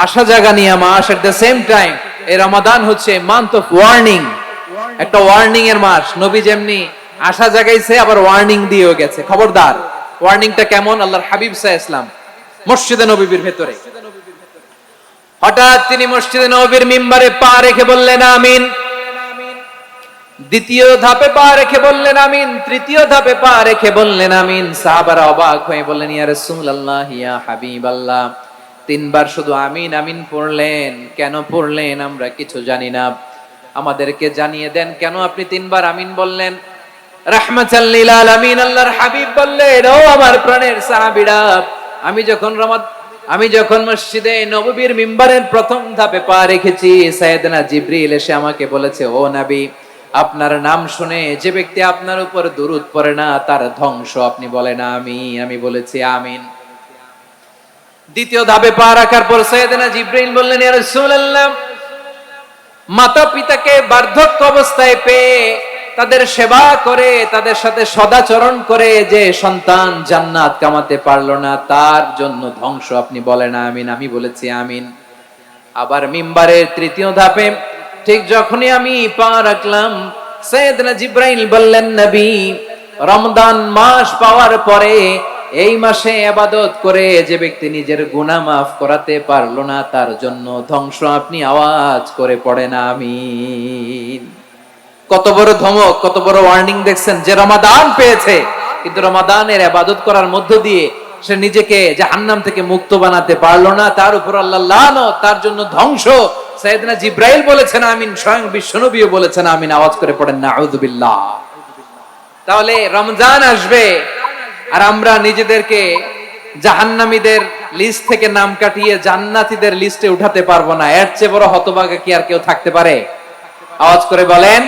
আশা জাগানিয়া মাস, এট দ্য সেম টাইম এই রমাদান হচ্ছে মান্থ অফ ওয়ার্নিং, একটা ওয়ার্নিং এর মাস। নবী যেমনি আশা জাগাইছে, আবার ওয়ার্নিং দিয়েও গেছে, খবরদার। ওয়ার্নিংটা কেমন? আল্লাহর হাবিব সাল্লাল্লাহু আলাইহি ওয়াসাল্লাম মসজিদে নববীর ভেতরে হঠাৎ তিনি মসজিদে নববীর মিম্বারে পা রেখে বললেন আমিন। দ্বিতীয় ধাপে পা রেখে বললেন আমিন, তৃতীয় ধাপে পা রেখে বললেন আমিন। সাহাবারা অবাক হয়ে বললেন ইয়া রাসূলুল্লাহ, ইয়া হাবিবাল্লাহ, 3 বার শুধু আমিন আমিন পড়লেন, কেন পড়লেন আমরা কিছু জানি না, আমাদেরকে জানিয়ে দেন কেন আপনি 3 বার আমিন বললেন। রাহমাতাল লিল আলামিন আল্লাহর হাবিব বললেন, ও আমার প্রাণের সাহাবীরা, আমি যখন মসজিদে নববীর মিম্বারের প্রথম ধাপে পা রেখেছি, সাইয়েদনা জিবরিল এসে আমাকে বলেছে, ও নবী, আপনার নাম শুনে যে ব্যক্তি আপনার উপর দুরূদ পড়ে না তার ধ্বংস আপনি বলেন আমিন। আমি বলেছি আমিন। দ্বিতীয় ধাপে পা রাখার পর সাইয়েদনা জিবরিল বললেন, ইয়া রাসূলুল্লাহ, মাতা পিতাকে বার্ধক্য অবস্থায় পেয়ে তাদের সেবা করে, তাদের সাথে সদাচরণ করে যে সন্তান জান্নাত কামাতে পারলো না, তার জন্য ধ্বংস আপনি বলেন আমিন। আমি বলেছি আমিন। আবার মিম্বারের তৃতীয় ধাপে ঠিক যখনই আমি পা রাখলাম, সাইয়েদনা জিবরাইল বললেন, নবী, রমজান মাস পাওয়ার পরে এই মাসে ইবাদত করে যে ব্যক্তি নিজের গুনাহ মাফ করাতে পারলো না, তার জন্য ধ্বংস আপনি আওয়াজ করে পড়েন আমিন। কত বড় ধমক, কত বড় ওয়ার্নিং দেখছেন। যে রমাদান পেয়েছে, কিন্তু রমাদানের ইবাদত করার মধ্য দিয়ে সে নিজেকে জাহান্নাম থেকে মুক্ত বানাতে পারলো না, তার উপর আল্লাহ লানত, তার জন্য ধ্বংস। সাইয়েদনা জিবরাইল বলেছেন আমিন, স্বয়ং বিশ্বনবীও বলেছেন আমিন। আওয়াজ করে পড়েন নাউযুবিল্লাহ। তাহলে রমজান আসবে আর আমরা নিজেদেরকে জাহান্নামীদের লিস্ট থেকে নাম কাটিয়ে জান্নাতীদের লিস্টে উঠাতে পারবো না। এর চেয়ে বড় হতভাগা কি আর কেউ থাকতে পারে? আওয়াজ করে বলেন।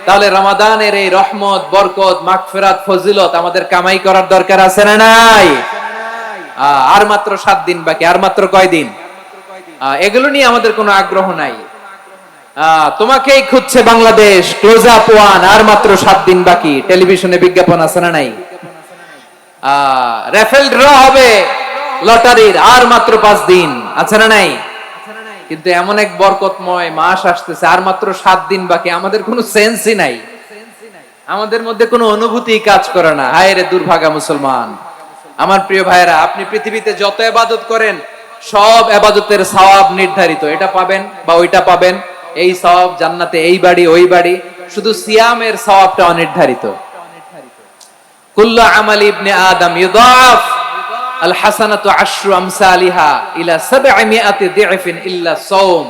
তাহলে রমাদানের এই রহমত, বরকত, মাগফিরাত, ফজিলত আমাদের কামাই করার দরকার আছে না নাই? আর মাত্র 7 দিন বাকি। আর মাত্র কয় দিন? এগুলো নিয়ে আমাদের কোনো আগ্রহ নাই। তোমাকেই খুঁজছে বাংলাদেশ, ক্লোজ আপ ওয়ান, আর মাত্র 7 দিন বাকি। টেলিভিশনে বিজ্ঞাপন আছে না নাই? রেফেল ড্র হবে লটারির, আর মাত্র 5 দিন, আছে না নাই? কিন্তু এমন এক বরকতময় মাস আসতেছে, আর মাত্র 7 দিন বাকি। আমাদের কোনো সেন্সই নাই, আমাদের মধ্যে কোনো অনুভূতি কাজ করে না। হায় রে দুর্ভাগা মুসলমান। আমার প্রিয় ভাইরা, আপনি পৃথিবীতে যত ইবাদত করেন সব ইবাদতের সওয়াব নির্ধারিত। এটা পাবেন বা ওইটা পাবেন, এই সওয়াব জান্নাতে, এই বাড়ি ওই বাড়ি। শুধু সিয়ামের সওয়াবটা অনির্ধারিত। কুল্লু আমালি ইবনে আদম ইউদাফ, আল হাসানাতু আশরু আমসালিহা ইলা 700 দি'ফিন ইল্লা সাওম।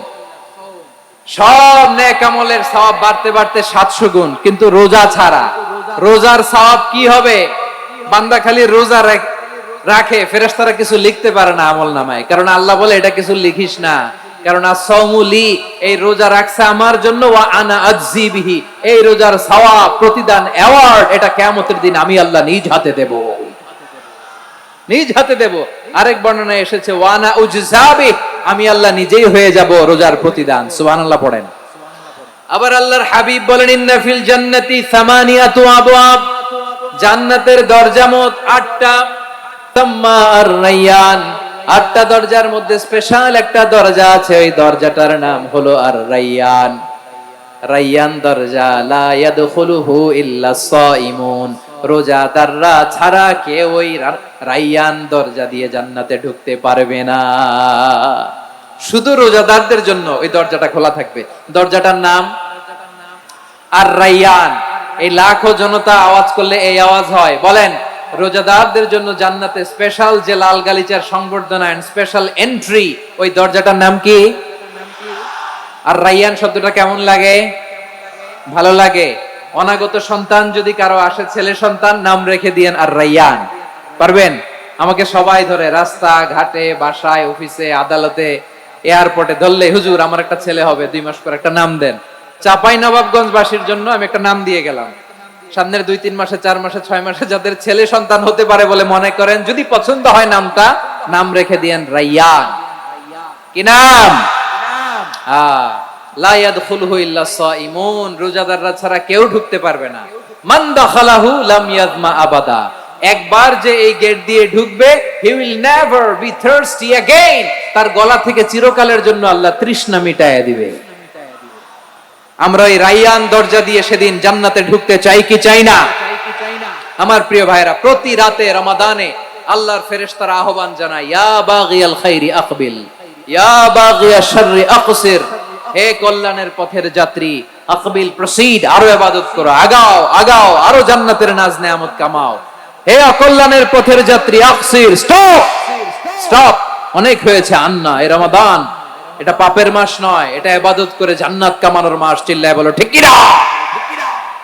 সব নেক আমলের সওয়াব বাড়তে বাড়তে 700 গুণ, কিন্তু রোজা ছাড়া। রোজার সওয়াব কি হবে? বান্দা খালি রোজা রাখে, ফেরেশতারা কিছু লিখতে পারে না আমলনামায়, কারণ আল্লাহ বলে এটা কিছু লিখিস না, কারণ as-সাওমু লি, এই রোজা রাখছে আমার জন্য, ওয়া আনা আজজি বিহি, এই রোজার সওয়াব, প্রতিদান, অ্যাওয়ার্ড এটা কিয়ামতের দিন আমি আল্লাহ নিজ হাতে দেব, নিজ হাতে দেব। আরেক বর্ণনায় এসেছে ওয়া আনা উজজাবি, আমি আল্লাহ নিজেই হয়ে যাব রোজার প্রতিদান। সুবহানাল্লাহ পড়েন। আবার আল্লাহর হাবিব বলেন ইন্না ফিল জান্নাতি সামানিয়াতু আবওয়াব, জান্নাতের দরজা মোট 8টা। তাম্মা আর-রায়্যান, 8টা দরজার মধ্যে স্পেশাল একটা দরজা আছে, ওই দরজাটার নাম হলো আর-রায়্যান। রায়্যান দরজা, লা ইয়াদখুলুহু ইল্লা সাইমুন, রোজাদাররা ছাড়া কেউ ওই রায়্যান দরজা দিয়ে জান্নাতে ঢুকতে পারবে না। শুধু রোজাদারদের জন্য ওই দরজাটা খোলা থাকবে। দরজাটার নাম আর-রায়্যান। এই লাখো জনতা আওয়াজ করলে এই আওয়াজ হয়, বলেন রোজাদারদের জন্য জান্নাতে স্পেশাল যে লাল গালিচার সংবর্ধনা এন্ড স্পেশাল এন্ট্রি, ওই দরজাটার নাম কি? আর-রায়্যান শব্দটা কেমন লাগে? ভালো লাগে। অনাগত সন্তান যদি কারো আসে, ছেলে সন্তান, নাম রেখে দিয়েন আর-রায়্যান। পারবেন? আমাকে সবাই ধরে রাস্তা ঘাটে, বাসায়, অফিসে, আদালতে, এয়ারপোর্টে ধরলে, হুজুর আমার একটা ছেলে হবে 2 মাস পর, একটা নাম দেন। চাঁপাইনবাবগঞ্জবাসীর জন্য আমি একটা নাম দিয়ে গেলাম। সামনের 2-3 মাসে, 4 মাসে, 6 মাসে যাদের ছেলে সন্তান হতে পারে বলে মনে করেন, যদি পছন্দ হয় নামটা, নাম রেখে দিয়েন রায়্যান। কি নাম? লা ইয়াদখুলুহু ইল্লা সাইমুন, রোজাদাররা ছাড়া কেউ ঢুকতে পারবে না। মান দাখালাহু লাম ইয়াজমা আবাদা, একবার যে এই গেট দিয়ে ঢুকবে, he will never be thirsty again, তার গলা থেকে চিরকালের জন্য আল্লাহ তৃষ্ণা মিটায়া দিবে। আমরা এই রায়্যান দরজা দিয়ে সেদিন জান্নাতে ঢুকতে চাই কি চাই না? আমার প্রিয় ভাইরা, প্রতি রাতে রমাদানে আল্লাহর ফেরেশতারা আহ্বান জানায়, ইয়া বাগিয়াল খাইরি আকবিল, ইয়া বাগিয়াশ শাররি আকসির, হে কল্যাণের পথের যাত্রী, আকবিল প্রসিড, আরো ইবাদত করো, আগাও আগাও, আরো জান্নাতের নাজ নেয়ামত কামাও। হে অকল্যাণের পথের যাত্রী, আকসির, স্টপ স্টপ, অনেক হয়েছে। আন্না, এই রমাদান এটা পাপের মাস নয়, এটা ইবাদত করে জান্নাত কামানোর মাস। চিল্লায় বলো ঠিক কি না?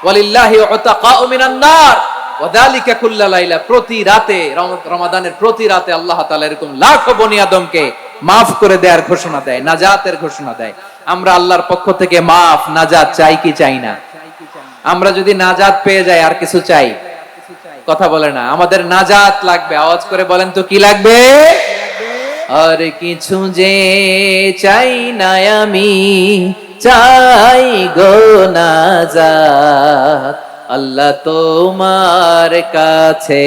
ওয়ালিল্লাহি উতাকাউ মিনান নার ওয়া যালিকা কুল্লা লাইলা, প্রতি রাতে, রমাদানের প্রতি রাতে আল্লাহ তাআলা এরকম লাখো বনি আদমকে মাফ করে দেওয়ার ঘোষণা দেয়, নাজাতের ঘোষণা দেয়। আমরা আল্লাহর পক্ষ থেকে মাফ, নাজাত চাই কি চাই না? আমরা যদি নাজাত পেয়ে যাই, আর কিছু চাই? কথা বলে না। আমাদের নাজাত লাগবে। আওয়াজ করে বলেন তো কি লাগবে? আর কিছু যে চাই না আমি, চাই গো নাজাত, আল্লাহ তোমার কাছে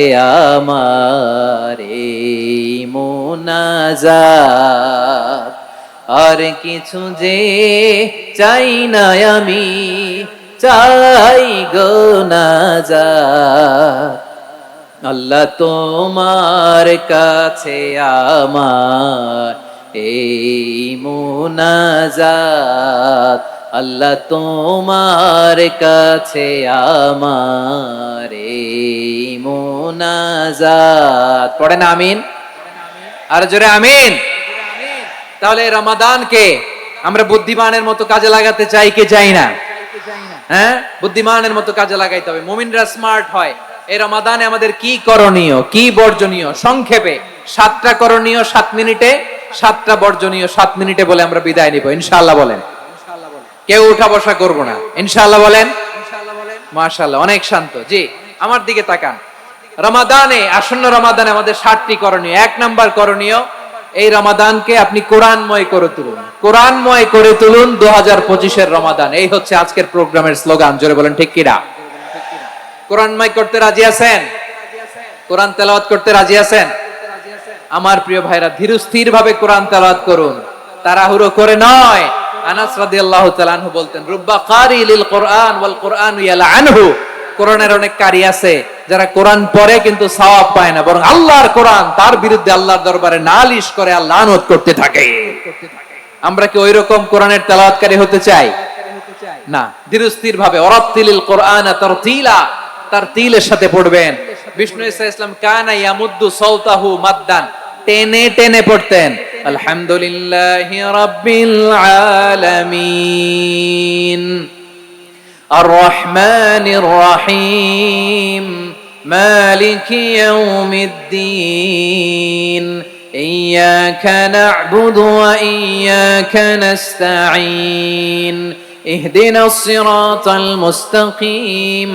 আমার এই মুনাজাত। আর কিছু যে চাই না আমি, চাই গো নাজাত, আল্লাহ তোমার কাছে আমার এই মুনাজাত, আল্লাহ তোমার কাছে আমার এই মুনাজাত। পড়েন আমিন, আর জোরে আমিন। তাহলে রমাদানকে আমরা বুদ্ধিমানের মতো কাজে লাগাতে চাই কি চাই না? হ্যাঁ, বুদ্ধিমানের মতো কাজে লাগাইতে হবে। মুমিনরা স্মার্ট হয়। এই রমাদানে আমাদের কি করণীয়, কি বর্জনীয়, সংক্ষেপে 7টা করণীয় 7 মিনিটে, 7টা বর্জনীয় 7 মিনিটে বলে আমরা বিদায় নিব ইনশাআল্লাহ। বলেন, কেউ উঠা বসা করব না ইনশাআল্লাহ। বলেন মাশাআল্লাহ, অনেক শান্ত। জি, আমার দিকে তাকান। রমাদানে, আসন্ন রমাদানে আমাদের 7টি করণীয়। 1 নাম্বার করণীয়, এই রমাদানকে আপনি কোরআনময় করে তুলুন। কোরআনময় করে তুলুন 2025 এর রমাদান। এই হচ্ছে আজকের প্রোগ্রামের স্লোগান। জোরে বলেন ঠিক কি না? কোরআনময় করতে রাজি আছেন? কোরআন তেলাওয়াত করতে রাজি আছেন? আমার প্রিয় ভাইরা, ধীরস্থির ভাবে কোরআন তেলাওয়াত করুন, তাড়াহুড়ো করে নয়। আনাস রাদিয়াল্লাহু তাআলা আনহু বলতেন, রুব্বা কারি লিল কোরআন ওয়াল কোরআন ইয়ালআনহু, কোরআনের অনেক কারি আছে যারা কোরআন পড়ে কিন্তু সওয়াব পায় না, বরং আল্লাহর কোরআন তার বিরুদ্ধে আল্লাহর দরবারে নালিশ করে আর লানত করতে থাকে। আমরা কি ওইরকম কোরআনের তেলাওয়াতকারী হতে চাই? না। ধীরস্থির ভাবে, ওয়ারাত্তিলিল কোরআন তারতিলা, তারতিলের সাথে পড়বেন। বিষ্ণু ঈসা ইসলাম কানা ইয়ামুদ্দু সাওতাহু মাদ্দান, টেনে টেনে পড়তেন আলহামদুলিল্লাহি রাব্বিল আলামিন আর রহমানির রহিম মালিকি ইয়াউমিদ্দিন ইয়্যাকা না'বুদু ওয়া ইয়্যাকা নাস্তাঈন ইহদিনাস সিরাতাল মুস্তাকিম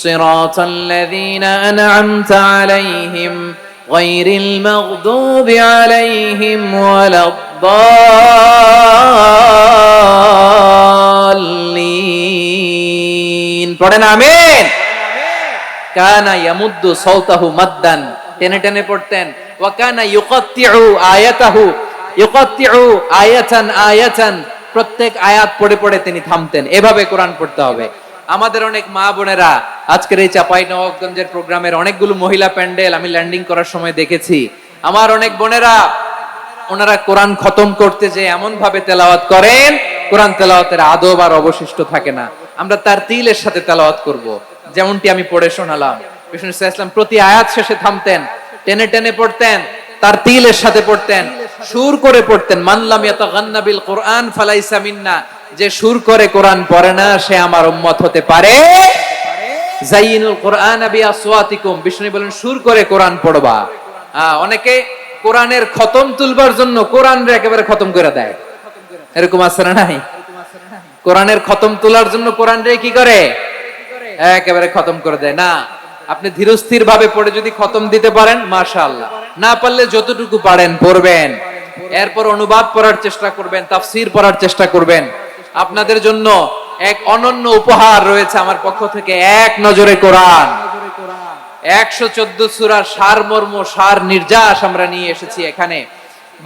সিরাতাল লাযীনা আন'আমতা আলাইহিম গায়রিল মাগদুবি আলাইহিম ওয়ালাদ-দাল্লিন। পড়েন আমিন। কানা ইয়ামুদ্দু সাওতাহু মাদ্দান, টেনে টেনে পড়তেন। ওয়া কানা ইউকাত্তিউ আয়াতাহু, ইউকাত্তিউ আয়াতান আয়াতান, প্রত্যেক আয়াত পড়ে পড়ে তিনি থামতেন। এভাবে কোরআন পড়তে হবে। আমাদের অনেক মা বোনেরা আজকের এই চাঁপাইনবাবগঞ্জের প্রোগ্রামের অনেকগুলো মহিলা প্যান্ডেল আমি ল্যান্ডিং করার সময় দেখেছি। আমার অনেক বোনেরা ওনারা কোরআন খতম করতে যে এমন ভাবে তেলাওয়াত করেন, কোরআন তেলাওয়াতের আদব আর অবশিষ্ট থাকে না। আমরা তার তিলের সাথে তেলাওয়াত করব, যেমনটি আমি পড়ে শোনালাম। বিষ্ণু ঈসা ইসলাম প্রতি আয়াত শেষে থামতেন, টেনে টেনে পড়তেন, তার তিলের সাথে পড়তেন, সুর করে পড়তেন। মান লাম ইয়াতাগান্না বিল কুরআন ফালাইসা মিন্না, যে সুর করে কোরআন পড়ে না সে আমার উম্মত হতে পারে। যায়িনুল কুরআন বিআসওয়াতিকুম, বিষ্ণু বলেন সুর করে কোরআন পড়বা। অনেকে কোরআনের খতম তুলবার জন্য কোরআনরে একেবারে খতম করে দেয়, এরকম আছে না নাই? কোরআনের খতম তোলার জন্য কোরআনরে কি করে? একেবারে খতম করে দেয়। না, আপনি ধীরস্থির ভাবে পড়ে যদি খতম দিতে পারেন মাশাআল্লাহ, না পারলে যতটুকু পারেন পড়বেন, এরপর অনুবাদ পড়ার চেষ্টা করবেন, তাফসীর পড়ার চেষ্টা করবেন। আপনাদের জন্য এক অনন্য উপহার রয়েছে আমার পক্ষ থেকে, এক নজরে কোরআন। 114 সূরার সারমর্ম, সার নির্যাস আমরা নিয়ে এসেছি এখানে।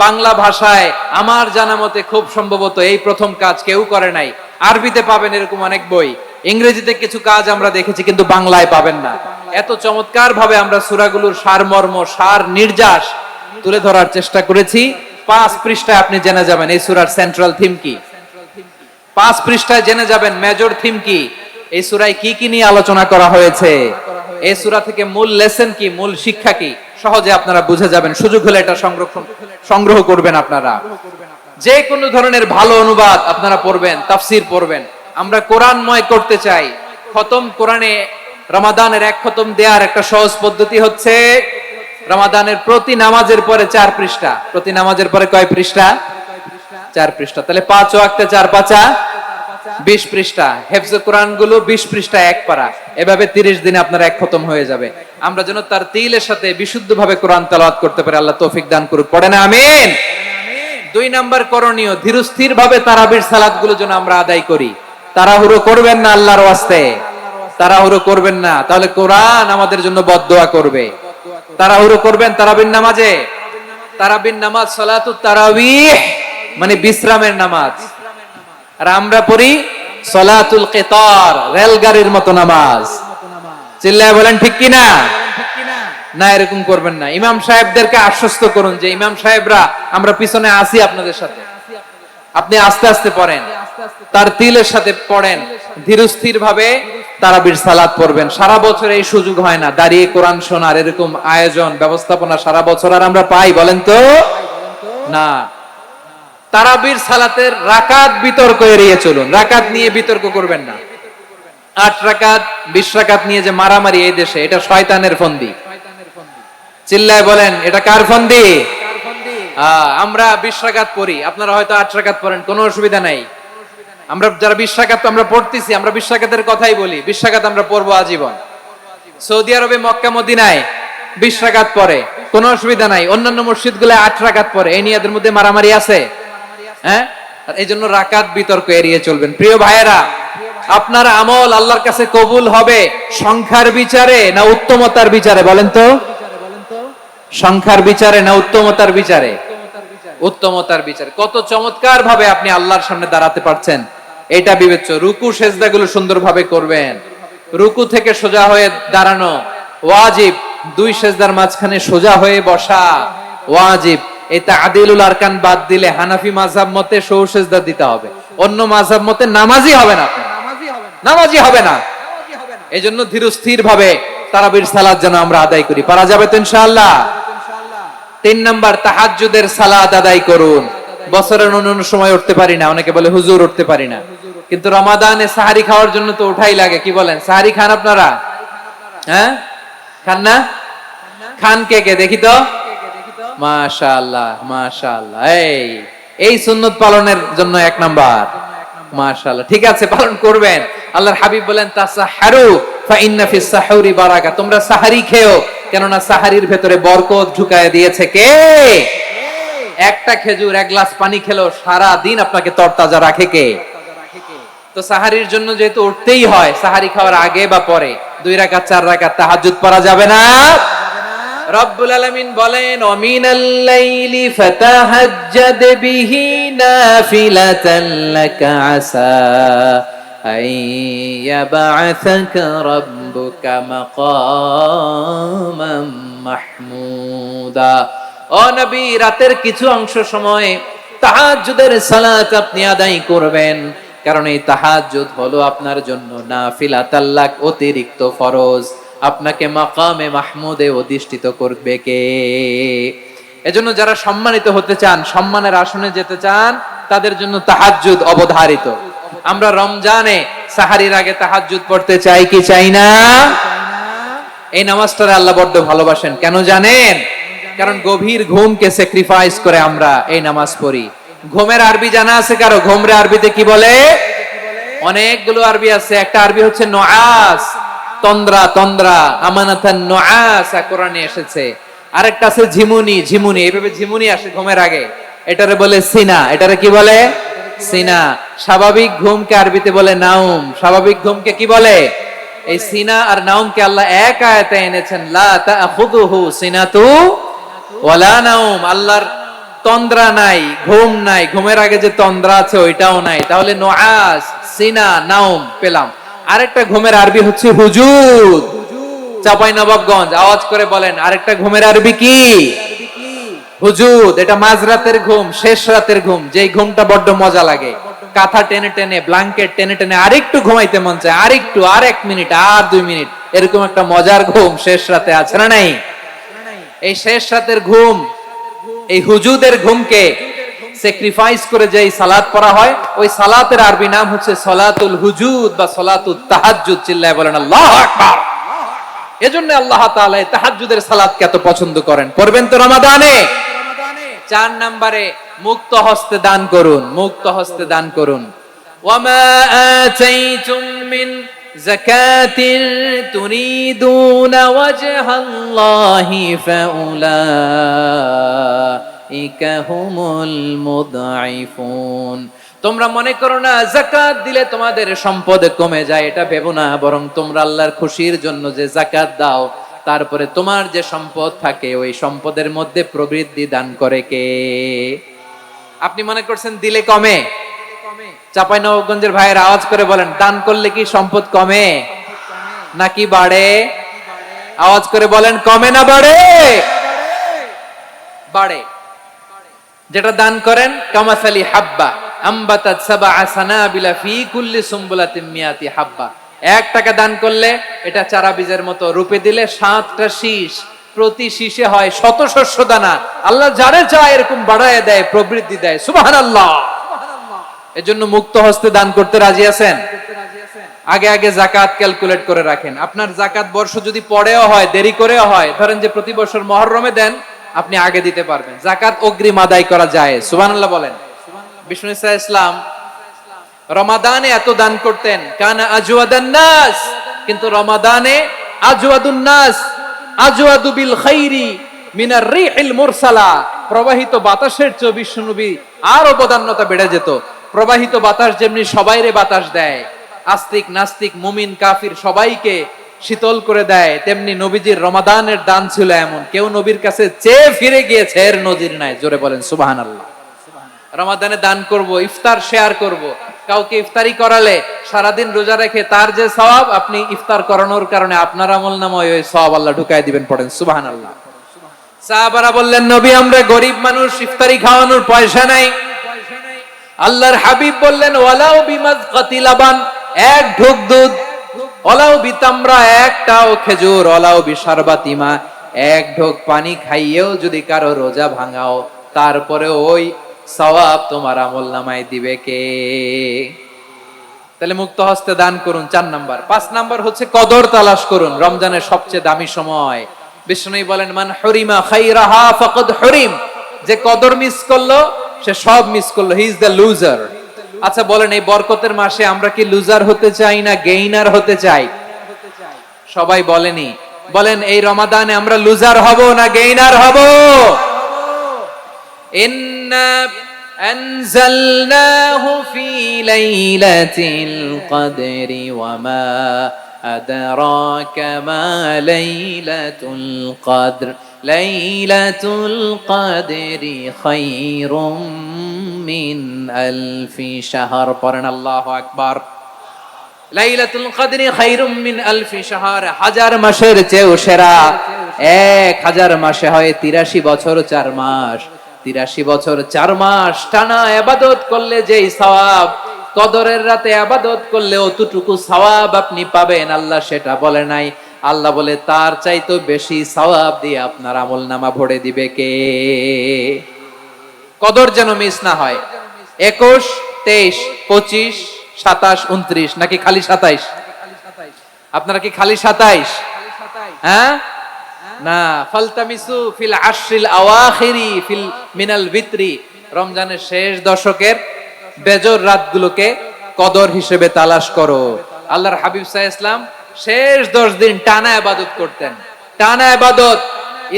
বাংলা ভাষায় আমার জানা মতে খুব সম্ভবত এই প্রথম কাজ কেউ করে নাই। আরবিতে পাবেন এরকম অনেক বই, ইংরেজিতে কিছু কাজ আমরা দেখেছি, কিন্তু বাংলায় পাবেন না। এত চমৎকার ভাবে আমরা সূরাগুলোর সারমর্ম, সার নির্যাস তুলে ধরার চেষ্টা করেছি। 5 পৃষ্ঠায় আপনি জেনে যাবেন এই সূরার সেন্ট্রাল থিম কি। 5 পৃষ্ঠায় জেনে যাবেন মেজর থিম কি, এই সূরায় কি কি নিয়ে আলোচনা করা হয়েছে, এই সূরা থেকে মূল লেসন কি, মূল শিক্ষা কি, সহজে আপনারা বুঝে যাবেন। সুযোগ হলে এটা সংগ্রহ করবেন। আপনারা যে কোনো ধরনের ভালো অনুবাদ আপনারা পড়বেন, তাফসীর পড়বেন। আমরা কোরআনময় করতে চাই। খতম কোরআনে রমাদানের 1 খতম দেওয়ার একটা সহজ পদ্ধতি হচ্ছে রমাদানের প্রতি নামাজের পরে 4 পৃষ্ঠা। প্রতি নামাজের পরে কয় পৃষ্ঠা? 4 পৃষ্ঠা। তাহলে 5 ওয়াক্তে 4 পাঁচা 20 পৃষ্ঠা। হেফজ কোরআন গুলো 20 পৃষ্ঠা এক পারা, এভাবে 30 দিনে আপনার 1 খতম হয়ে যাবে। আমরা যেন তার তিলের সাথে বিশুদ্ধ ভাবে কোরআন তেলাওয়াত করতে পারি, আল্লাহ তৌফিক দান করুক। পড়েন আমিন। 2 নাম্বার করণীয়, ধীরস্থির ভাবে তারাবির সালাত গুলো যেন আমরা আদায় করি। তাড়াহুড়ো করবেন না, আল্লাহর ওয়াস্তে তাড়াহুড়ো করবেন না, তাহলে কোরআন আমাদের জন্য বদদোয়া করবে। তাড়াহুড়ো করবেন তারাবির নামাজে। তারাবির নামাজ সালাতুত তারাবিহ মানে বিশ্রামের নামাজ, আর আমরা পড়ি সালাতুল কিতার, রেলগাড়ির মতো নামাজ। চিল্লায় বলেন ঠিক কি না? না, এরকম করবেন না। ইমাম সাহেবদেরকে আশ্বস্ত করুন যে ইমাম সাহেবরা আমরা পিছনে আসি আপনাদের সাথে, আপনি আস্তে আস্তে পড়েন, তার তিলের সাথে পড়েন, ধীরস্থির ভাবে তারাবির সালাত পড়বেন। সারা বছর এই সুযোগ হয় না দাঁড়িয়ে কোরআন শোনার, এরকম আয়োজন ব্যবস্থাপনা সারা বছর আর আমরা পাই বলেন তো? না। তারাবির সালাতের রাকাত বিতর্ক এড়িয়ে চলুন, রাকাত নিয়ে বিতর্ক করবেন না। 8 রাকাত 20 রাকাত নিয়ে যে মারামারি এই দেশে, এটা শয়তানের ফন্দি। চিল্লায় বলেন এটা কার ফন্দি? আমরা 20 রাকাত পড়ি, আপনারা হয়তো 8 রাকাত পড়েন, কোনো অসুবিধা নাই। আমরা যারা 20 রাকাত আমরা পড়তেছি, আমরা 20 রাকাতের কথাই বলি, 20 রাকাত আমরা পড়বো আজীবন। সৌদি আরবে মক্কা মদিনায় 20 রাকাত পড়ে, কোনো অসুবিধা নাই। অন্যান্য মসজিদগুলোয় 8 রাকাত পড়ে, এই নিয়ে এদের মধ্যে মারামারি আছে? হ্যাঁ, এই জন্য রাকাত বিতর্ক এড়িয়ে চলবেন। প্রিয় ভাইয়েরা, আপনার আমল আল্লাহর কাছে কবুল হবে সংখ্যার বিচারে না উত্তমতার বিচারে বলেন তো? সংখ্যার বিচারে না উত্তমতার বিচারে? উত্তমতার বিচারে। কত চমৎকার ভাবে আপনি আল্লাহর সামনে দাঁড়াতে পারছেন এটা বিবেচ্য। রুকু সেজদাগুলো সুন্দরভাবে করবেন, রুকু থেকে সোজা হয়ে দাঁড়ানো ওয়াজিব, 2 সেজদার মাঝখানে সোজা হয়ে বসা ওয়াজিব। এই তা'দিলুল আরকান বাদ দিলে হানাফি মাযহাব মতে সৌ সেজদা দিতে হবে, অন্য মাযহাব মতে নামাজই হবে না, নামাজই হবে না। এইজন্য ধীরস্থির ভাবে তারাবির সালাত যেন আমরা আদায় করি। পারা যাবে তো ইনশাআল্লাহ? 3 নাম্বার, তাহাজ্জুদের সালাত আদায় করুন। বছরের অন্য সময় উঠতে পারি না, অনেকে বলে হুজুর উঠতে পারি না, কিন্তু রমাদানে সাহারি খাওয়ার জন্য তো উঠাই লাগে। কি বলেন, সাহারি খান আপনারা? হ্যাঁ, খান না? খান কে কে দেখি তো? মাশাআল্লাহ মাশাআল্লাহ। এই সুন্নত পালনের জন্য 1 নাম্বার। মাশাআল্লাহ, ঠিক আছে, পালন করবেন। আল্লাহর হাবিব বলেন তাসাহহারু ফা ইন্না ফিস সাহুরি বারাকা, তোমরা সাহারি খেও, কেননা সাহারির ভেতরে বরকত ঢুকায় দিয়েছে কে? একটা খেজুর, 1 গ্লাস পানি খেলেও সারা দিন আপনাকে তরতাজা রাখে কে? তো সাহারির জন্য যেহেতু উঠতেই হয়, সাহারি খাওয়ার আগে বা পরে 2 রাকাত 4 রাকাত তাহাজ্জুদ পড়া যাবে না? রব্বুল আলামিন বলেন ওয়ামিনাল লাইলি ফাতাহাজ্জাদ বিহি নাফিলাতান লাকা আসা আইয়াবআসাকা রাব্বুকা মাকামান মাহমুদা। ও নবী, রাতের কিছু অংশ সময় তাহাজ্জুদের সালাত আপনি আদায় করবেন, কারণ এই তাহাজ্জুদ হলো আপনার জন্য নাফিলাতাল লাক, অতিরিক্ত ফরজ। আপনাকে মাকামে মাহমুদে অধিষ্ঠিত করবে কে? এজন্য যারা সম্মানিত হতে চান, সম্মানের আসনে যেতে চান, তাদের জন্য তাহাজ্জুদ অবধারিত। আমরা রমজানে সাহারির আগে তাহাজ্জুদ পড়তে চাই কি চাই না? এই নামাজটা আল্লাহ বড্ড ভালোবাসেন। কেন জানেন? কারণ গভীর ঘুমকে স্যাক্রিফাইস করে আমরা এই নামাজ পড়ি। ঘুমের আরবি জানা আছে কারো? ঘুমরে আরবিতে কি বলে? অনেকগুলো আরবি আছে। একটা আরবি হচ্ছে নুআস, তন্দ্রা, তন্দ্রা, আমানাতান নুআস কোরআনে এসেছে। আরেকটা আছে ঝিমুনি, ঝিমুনি, এইভাবে ঝিমুনি আসে ঘুমের আগে, এটারে বলে সিনা। এটারে কি বলে? সিনা। স্বাভাবিক ঘুমকে আরবিতে বলে নাউম। স্বাভাবিক ঘুমকে কি বলে? এই সিনা আর নাউমকে আল্লাহ এক আয়াতে এনেছেন, লা তাখুযুহু সিনাতু ওয়ালা নাউম। আল্লাহর তন্দ্রা নাই, ঘুম নাই, ঘুমের আগে যে তন্দ্রা আছে ওইটাও নাই। তাহলে নুআস, সিনা, নাউম পেলাম। আরেকটা ঘুমের আরবি হচ্ছে হুজুদ। চাঁপাইনবাবগঞ্জ আওয়াজ করে বলেন, আরেকটা ঘুমের আরবি কি? হুজুদ। এটা মাঝরাতের ঘুম, শেষ রাতের ঘুম, যেই ঘুমটা বড্ড মজা লাগে। কাঁথা টেনে টেনে, ব্ল্যাঙ্কেট টেনে টেনে আরেকটু ঘুমাইতে মন চায়, আরেকটু, আর 1 মিনিট, আর 2 মিনিট, এরকম একটা মজার ঘুম শেষ রাতে আছে না নাই? এই শেষ রাতের ঘুম, এই হুজুদের ঘুমকে স্যাক্রিফাইস করে যেই সালাত পড়া হয়, ওই সালাতের আরবি নাম হচ্ছে সালাতুল হুজুদ বা সালাতুত তাহাজ্জুদ। চিল্লায় বলেন আল্লাহু আকবার। এজন্য আল্লাহ তাআলা তাহাজ্জুদের সালাতকে এত পছন্দ করেন। পড়বেন তো রমাদানে? 4 নম্বরে মুক্ত হস্তে দান করুন, মুক্ত হস্তে দান করুন। ওয়ামা আতাইতুম মিন যাকাতিন তুরিদুনা ওয়াজহাল্লাহি ফাউলাইকা হুমুল মুদঈফুন। তোমরা মনে করো না যাকাত দিলে তোমাদের সম্পদ কমে যায়, এটা ভেবো না, বরং তোমরা আল্লাহর খুশির জন্য যে যাকাত দাও, তারপরে তোমার যে সম্পদ থাকে ওই সম্পদের মধ্যে প্রবৃদ্ধি দান করে কে? আপনি মনে করছেন দিলে কমে? চাঁপাইনবাবগঞ্জের ভাইয়ের আওয়াজ করে বলেন, দান করলে কি সম্পদ কমে নাকি বাড়ে? আওয়াজ করে বলেন, কমে না বাড়ে? বাড়ে। যেটা দান করেন, কামাসালি হাব্বা আম্বাতাত সাবআ সানাবিলা ফি কুল্লি সুমবুলাতিন মিয়াতি হাব্বা। 1 টাকা দান করলে এটা চারা বীজের মতো, রূপে দিলে 7টা শীষ, প্রতি শীষে হয় 100 শস্য দানা। আল্লাহ যারে চায় এরকম বাড়ায় দেয়, প্রবৃদ্ধি দেয়। সুবহানাল্লাহ। এজন্য মুক্ত হস্তে দান করতে রাজি আছেন? আগে আগে যাকাত ক্যালকুলেট করে রাখেন। আপনার যাকাত বর্ষ যদি পরেও হয়, দেরি করেও হয়, ধরেন যে প্রতি বছর মুহররমে দেন, আপনি আগে দিতে পারবেন। যাকাত অগ্রিম আদায় করা যায়। সুবহানাল্লাহ বলেন। বিষ্ণু ইসা ইসলাম রমাদানে এত দান করতেন, কানা আজওয়াদান নাস, কিন্তু রমাদানে আজওয়াদুন নাস আজওয়াদু বিল খাইরি মিনার রিহিল মুরসালা। প্রবাহিত বাতাসের চেয়ে বিষ্ণু নবী আর অবদান্যতা বেড়ে যেত। প্রবাহিত বাতাস যেমনি সবাইরে বাতাস দেয়, আস্তিক নাস্তিক মুমিন কাফির সবাইকে শীতল করে দেয়, তেমনি নবীজির রমাদানের দান ছিল এমন, কেউ নবীর কাছে চেয়ে ফিরে গিয়েছে এর নজির নাই। জোরে বলেন সুবহানাল্লাহ। রমাদানে দান করব, ইফতার শেয়ার করব। কাউকে ইফতারি করালে সারাদিন রোজা রেখে তার যে সওয়াব, আপনি ইফতার করানোর কারণে আপনার আমলনামায় ওই সওয়াব আল্লাহ ঢুকায় দিবেন। পড়েন সুবহানাল্লাহ। সাহাবারা বললেন, নবী আমরা গরিব মানুষ, ইফতারি খাওয়ানোর পয়সা নাই। আল্লাহর হাবিব বললেন, ওয়ালাউ বিমাজকাতি লাবান, 1 ঢোক দুধ অলাও বিতামরা, একটাও খেজুর, অলাও বিশারবাতিমা, এক ঢোক পানি খাইয়েও যদি কারো রোজা ভাঙাও, তারপরে ওই সওয়াব তোমার আমলনামায় দিবে কে? তাহলে মুক্ত হস্তে দান করুন 4 নাম্বার। 5 নাম্বার হচ্ছে কদর তালাশ করুন, রমজানের সবচেয়ে দামি সময়। বিষ্ণু বলেন, মান হুরিমা খাইরাহা ফাকাদ হুরিম, যে কদর মিস করলো সে সব মিস করলো, হি ইজ দ্য লুজার। আচ্ছা বলেন, এই বরকতের মাসে আমরা কি লুজার হতে চাই না গেইনার হতে চাই? সবাই বলেনি, বলেন এই রমাদানে আমরা লুজার হব না গেইনার হব? ইন্না আনজালনাহু ফি লাইলাতিল কদরি ওয়া মা আদরাকা মা লাইলাতুল কদর লাইলাতুল কদরি খায়রুম মিন আলফি শাহর। পড়েন আল্লাহু আকবার। লাইলাতুল কদরি খায়রুম মিন আলফি শাহর, 1000 মাসের চেয়েও সেরা। 1000 মাসে হয় 83 বছর 4 মাস। 83 বছর 4 মাস টানা ইবাদত করলে যেই সওয়াব, কদরের রাতে ইবাদত করলে অতটুকু সওয়াব আপনি পাবেন, আল্লাহ সেটা বলে নাই। আল্লাহ বলে তার চাইতে বেশি সওয়াব দিয়ে আপনার আমলনামা ভরে দিবে কে? কদর যেন মিস না হয়। 21, 23, 25, 27, 29 নাকি খালি 27? আপনারা কি খালি 27? হ্যাঁ না, ফালতামিসু ফিল আশরিল আওয়াখিরি ফিল মিনাল ভিতরি, রমজানের শেষ দশকের বেজর রাতগুলোকে কদর হিসেবে তালাশ করো। আল্লাহর হাবিব সাল্লাল্লাহু আলাইহি ওয়াসাল্লাম শেষ 10 দিন টানা ইবাদত করতেন, টানা ইবাদত।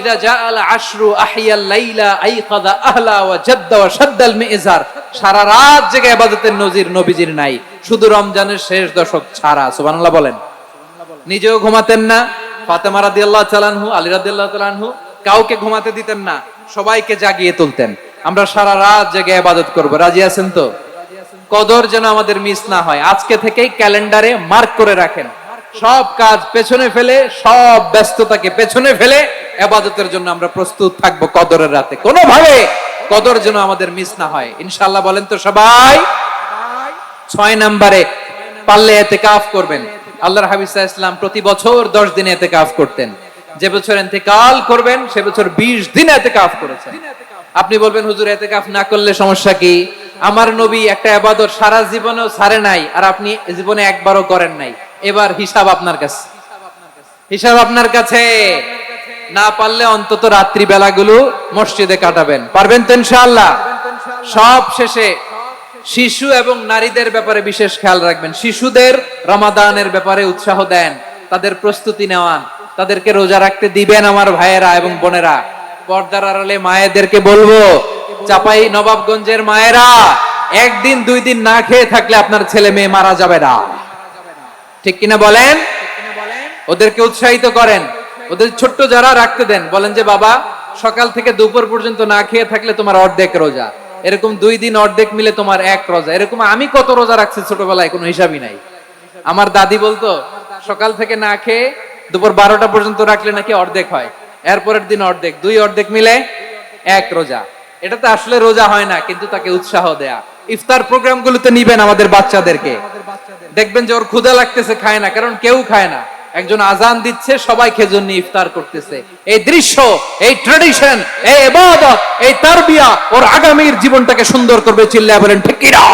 ইদা জাআল আশরু আহিয়াল লাইলা আইকাদা আহলা ওয়া জাদ্দা ওয়া শাদ্দাল মিজার, সারা রাত জেগে ইবাদতের নজির নবীজির নাই, শুধু রমজানের শেষ দশক ছাড়া। সুবহানাল্লাহ বলেন। নিজেও ঘুমাতেন না, ফাতেমা রাদিয়াল্লাহু তাআলা আনহু, আলী রাদিয়াল্লাহু তাআলা আনহু কাউকে ঘুমাতে দিতেন না, সবাইকে জাগিয়ে তুলতেন। আমরা সারা রাত জেগে ইবাদত করব, রাজি আছেন তো? কদর যেন আমাদের মিস না হয়। আজকে থেকেই ক্যালেন্ডারে মার্ক করে রাখেন, সব কাজ পেছনে ফেলে, সব ব্যস্ততাকে পেছনে ফেলে ইবাদতের জন্য আমরা প্রস্তুত থাকবো কদরের রাতে। কোনোভাবে কদর যেন আমাদের মিস না হয়, ইনশাআল্লাহ। বলেন তো সবাই। 6 নম্বরে পারলে ইতিকাফ করবেন। আল্লাহর হাবিব সাল্লাল্লাহু আলাইহি ওয়াসাল্লাম প্রতি বছর 10 দিন ইতিকাফ করতেন। যে বছর ইন্তেকাল করবেন সে বছর 20 দিন ইতিকাফ করেছেন। আপনি বলবেন, হুজুর ইতিকাফ না করলে সমস্যা কি? আমার নবী একটা ইবাদত সারা জীবনেও ছাড়ে নাই, আর আপনি জীবনে একবারও করেন নাই। এবার হিসাব আপনার কাছে, হিসাব আপনার কাছে। না পারলে অন্তত রাত্রি বেলাগুলো মসজিদে কাটাবেন, পারবেন তো ইনশাআল্লাহ? সব শেষে শিশু এবং নারীদের ব্যাপারে বিশেষ খেয়াল রাখবেন। শিশুদের রমাদানের ব্যাপারে উৎসাহ দেন, তাদের প্রস্তুতি নেওয়ান, তাদেরকে রোজা রাখতে দিবেন। আমার ভাইয়েরা এবং বোনেরা, পর্দার আড়ালে মায়েদেরকে বলবো, চাপাই নবাবগঞ্জের মায়েরা, 1 দিন 2 দিন না খেয়ে থাকলে আপনার ছেলে মেয়ে মারা যাবে না, ঠিক কিনা বলেন? ওদেরকে উৎসাহিত করেন, ওদের ছোট্ট যারা রাখতে দেন, বলেন যে বাবা সকাল থেকে দুপুর পর্যন্ত না খেয়ে থাকলে তোমার অর্ধেক রোজা, এরকম 2 দিন অর্ধেক মিলে তোমার 1 রোজা। এরকম আমি কত রোজা রাখছি ছোটবেলায়, কোনো হিসাবই নাই। আমার দাদি বলতো সকাল থেকে না খেয়ে দুপুর 12টা পর্যন্ত রাখলে নাকি অর্ধেক হয়, এরপরের দিন অর্ধেক, 2 অর্ধেক মিলে 1 রোজা। এটা তো আসলে রোজা হয় না, কিন্তু তাকে উৎসাহ দেয়া। ইফতার প্রোগ্রামগুলোতে নিবেন আমাদের বাচ্চাদেরকে, দেখবেন যে ওর ক্ষুধা লাগতেছে, খায় না, কারণ কেউ খায় না। একজন আজান দিচ্ছে, সবাই খেজুর নিয়ে ইফতার করতেছে। এই দৃশ্য, এই ট্র্যাডিশন, এই ইবাদত, এই তারবিয়া ওর আগামীর জীবনটাকে সুন্দর করবে। চিল্লায়া বলেন ঠিক কি না?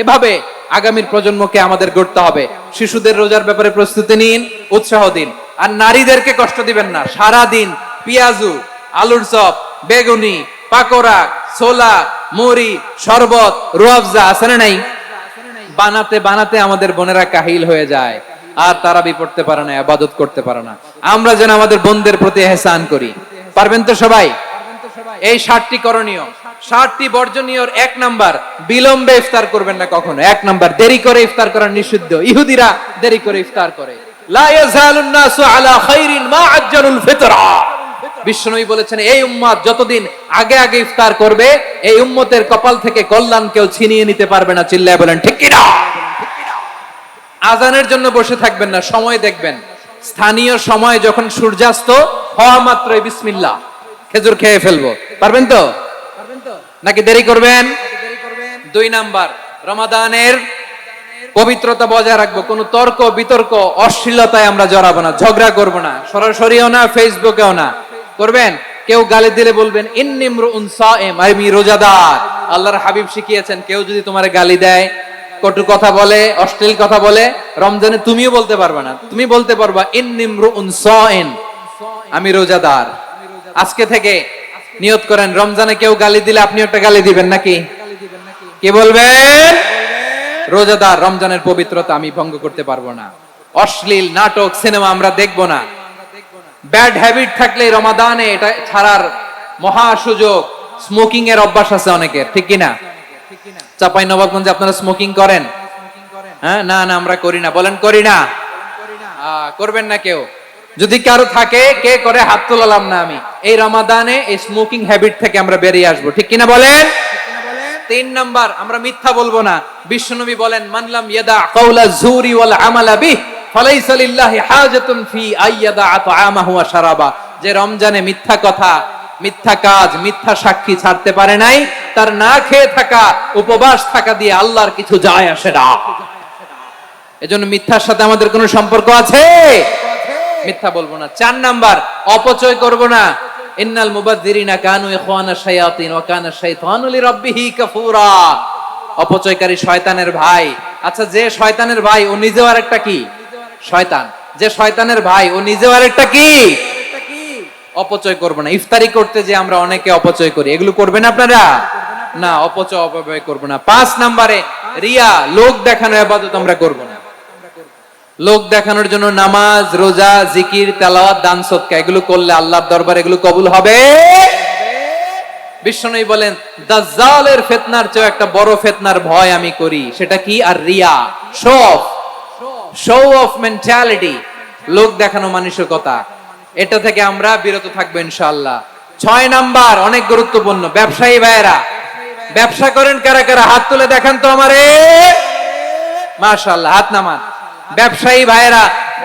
এভাবে আগামীর প্রজন্মকে আমাদের গড়তে হবে। শিশুদের রোজার ব্যাপারে প্রস্তুতি নিন, উৎসাহ দিন। আর নারীদেরকে কষ্ট দিবেন না। সারা দিন পেঁয়াজু, আলুর চপ, বেগুনি, পাকোড়া, ছোলা, মুড়ি, শরবত, রুয়াবজা আছে না নাই? বানাতে বানাতে আমাদের বোনেরা কাহিল হয়ে যায়, আর তারাবি পড়তে পারে না, ইবাদত করতে পারে না। আমরা যেন আমাদের বোনদের প্রতি ইহসান করি, পারবেন তো সবাই? এই 7টি করণীয়, 7টি বর্জনীয়। 1 নাম্বার, বিলম্বে ইফতার করবেন না কখনো। 1 নাম্বার, দেরি করে ইফতার করা নিষিদ্ধ। ইহুদিরা দেরি করে ইফতার করে। লা ইয়াজালুন নাসু আলা খাইরিন মা আজ্জালুল ফিতরা। বিশ্বনবী বলেছেন, এই উম্মত যতদিন আগে আগে ইফতার করবে, এই উম্মতের কপাল থেকে কল্যাণ কেউ ছিনিয়ে নিতে পারবে না। চিল্লায় বলেন ঠিক কি না? আজানের জন্য বসে থাকবেন না, সময় দেখবেন। স্থানীয় সময় যখন সূর্যাস্ত হওয়া মাত্রই বিসমিল্লাহ, খেজুর খেয়ে ফেলবো, পারবেন তো? নাকি দেরি করবেন? 2 নাম্বার, রমাদানের পবিত্রতা বজায় রাখবো, কোনো তর্ক বিতর্ক অশ্লীলতায় আমরা জড়াবো না, ঝগড়া করবো না, সরাসরিও না, ফেসবুকেও না। করবেন কেউ গালি দিলে বলবেন ইন্নিমরুউন সায়েম, আমি রোজাদার। আল্লাহর হাবিব শিখিয়েছেন কেউ যদি তোমার গালি দেয়, কটু কথা বলে, অশ্লীল কথা বলে, রমজানে তুমিও বলতে পারবে না, তুমি বলতে পারবা ইন্নিমরুউন সায়েম, আমি রোজাদার। আজকে থেকে নিয়ত করেন রমজানে কেউ গালি দিলে আপনি একটা গালি দিবেন নাকি? কে বলবেন? রোজাদার, রমজানের পবিত্রতা আমি ভঙ্গ করতে পারবো না। অশ্লীল নাটক সিনেমা আমরা দেখবো না। ব্যাড হ্যাবিট থাকলে রমাদানে এটা ছাড়ার মহা সুযোগ। স্মোকিং এর অভ্যাস আছে অনেকের, ঠিক কিনা? চাপাই নবাবগঞ্জে আপনারা স্মোকিং করেন? হ্যাঁ, না না আমরা করি না। বলেন করি না? করবেন না কেউ? যদি কারো থাকে, কে করে হাত তোলালাম না আমি। এই রমাদানে এই স্মোকিং হ্যাবিট থেকে আমরা বেরিয়ে আসবো, ঠিক কিনা বলেন? 3 নাম্বার, আমরা মিথ্যা বলবো না। বিশ্বনবী বলেন মানলাম ইয়াদা কাওলা যুরি ওয়াল আমালা বিহ ফালাইসা লিল্লাহি হাজাতুন ফি আইয়াদা তাআমাহু ওয়া শারাবা। যে রমজানে মিথ্যা কথা, মিথ্যা কাজ, মিথ্যা সাক্ষী ছাড়তে পারে নাই, তার না খেয়ে থাকা, উপবাস থাকা দিয়ে আল্লাহর কিছু যায় আসে না। এজন্য মিথ্যার সাথে আমাদের কোনো সম্পর্ক আছে? মিথ্যা বলবো না। 4 নাম্বার, অপচয় করব না। ইন্নাল মুবাযযিরিনা কানু ইখওয়ানা শায়াতিন ওয়া কানা শাইতানু লিরাব্বিহি কাফুরা। অপচয়কারী শয়তানের ভাই। আচ্ছা, যে শয়তানের ভাই ও নিজেও আরেকটা কি? শয়তান। যে শয়তানের ভাই ও নিজেও আরেকটা কি? অপচয় করব না। ইফতারি করতে যে আমরা অনেকে অপচয় করি, এগুলো করবেন আপনারা? না, অপচয় অপব্যয় করব না। 5 নম্বরে রিয়া, লোক দেখানো ইবাদত আমরা করব না। লোক দেখানোর জন্য নামাজ, রোজা, জিকির, তেলাওয়াত, দান সদকা এগুলো করলে আল্লাহর দরবারে এগুলো কবুল হবে? বিশ্বনবী বলেন দাজ্জালের ফিতনার চেয়ে একটা বড় ফিতনার ভয় আমি করি, সেটা কি? আর রিয়া, শো অফ মেন্টালিটি, লোক দেখানো মানসিকতা। এটা থেকে আমরা বিরত থাকবো ইনশাআল্লাহ। 6 নাম্বার, অনেক গুরুত্বপূর্ণ। ব্যবসায়ী ভাইয়েরা, ব্যবসা করেন কারা কারা? হাত তুলে দেখান তো আমারে। মাশাআল্লাহ, হাত নামান। ব্যবসায়ী ভাইয়েরা,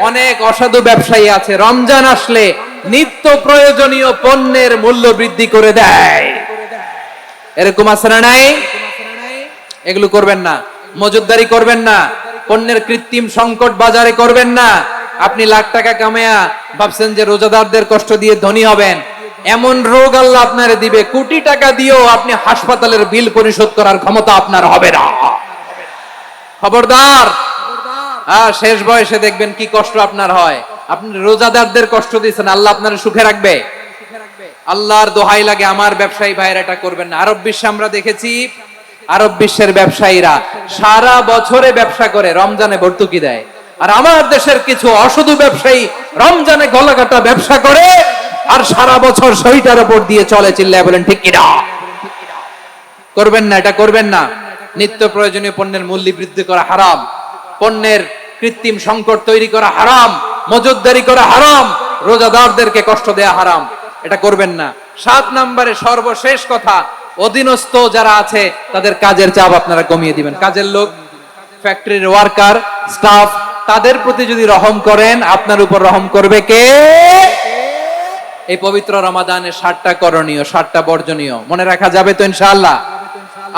অনেক অসাধু ব্যবসায়ী আছে, রমজান আসলে নিত্য প্রয়োজনীয় পণ্যের মূল্য বৃদ্ধি করে দেয়। এরকম আছে না নাই? এগুলো করবেন না। মজুদদারি করবেন না। পণ্যের কৃত্রিম সংকট বাজারে করবেন না। আপনি লাখ টাকা কামায়া ভাবছেন যে রোজাদারদের কষ্ট দিয়ে ধনী হবেন। এমন রোগ আল্লাহ আপনারে দিবে, কোটি টাকা দিয়েও আপনি হাসপাতালের বিল পরিশোধ করার ক্ষমতা আপনার হবে না। খবরদার। শেষ বয়সে দেখবেন কি কষ্ট আপনার হয়। আপনি রোজাদারদের কষ্ট দিচ্ছেন, আল্লাহ আপনার সুখে রাখবে? আল্লাহর দোহাই লাগে, আমার ব্যবসায়ী ভাইয়েরা এটা করবেন না। আরব বিশ্বে আমরা দেখেছি, আরব বিশ্বের ব্যবসায়ীরা সারা বছরে ব্যবসা করে, রমজানে ভর্তুকি দেয়। আর আমার দেশের কিছু অসাধু ব্যবসায়ী রমজানে গলাকাটা ব্যবসা করে আর সারা বছর শরীরটার উপর দিয়ে চলে। চিল্লায় বলেন ঠিক কিনা? করবেন না, এটা করবেন না। নিত্য প্রয়োজনীয় পণ্যের মূল্য বৃদ্ধি করা হারাম, পণ্যের কৃত্রিম সংকট তৈরি করা হারাম, মজুদদারি করা হারাম, রোজাদারদেরকে কষ্ট দেয়া হারাম, এটা করবেন না। 7 নম্বরে সর্বশেষ কথা, অধীনস্থ যারা আছে তাদের কাজের চাপ আপনারা কমিয়ে দিবেন। কাজের লোক, ফ্যাক্টরির ওয়ার্কার, স্টাফ, তাদের প্রতি যদি রহম করেন, আপনার উপর রহম করবে কে? এই পবিত্র রমাদানে 7টা করণীয়, 7টা বর্জনীয় মনে রাখা যাবে তো ইনশাআল্লাহ?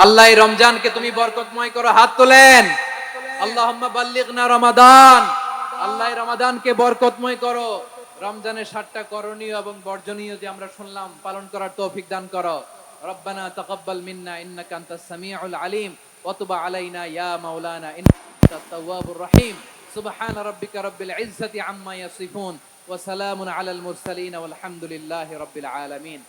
আল্লাহ এই রমজানকে তুমি বরকতময় করো। হাত তোলেন। আল্লাহুম্মা বাল্লিগনা রমাদান। আল্লাহ এই রমাদানকে বরকতময় করো। রমজানের 7টা করণীয় এবং বর্জনীয় যে আমরা শুনলাম, পালন করার তৌফিক দান করো। রব্বানা তাকাব্বাল মিন্না ইন্নাকা আনতাস সামিউল আলিম ওয়া তুব আলাইনা ইয়া মাওলানা ইন্নাকা আত-তাওয়াবুর রহিম। সুবহানা রাব্বিকা রাব্বিল ইজ্জাতি আম্মা ইয়াসিফুন ওয়া সালামুন আলাল মুরসালিন ওয়াল হামদুলিল্লাহি রাব্বিল আলামিন।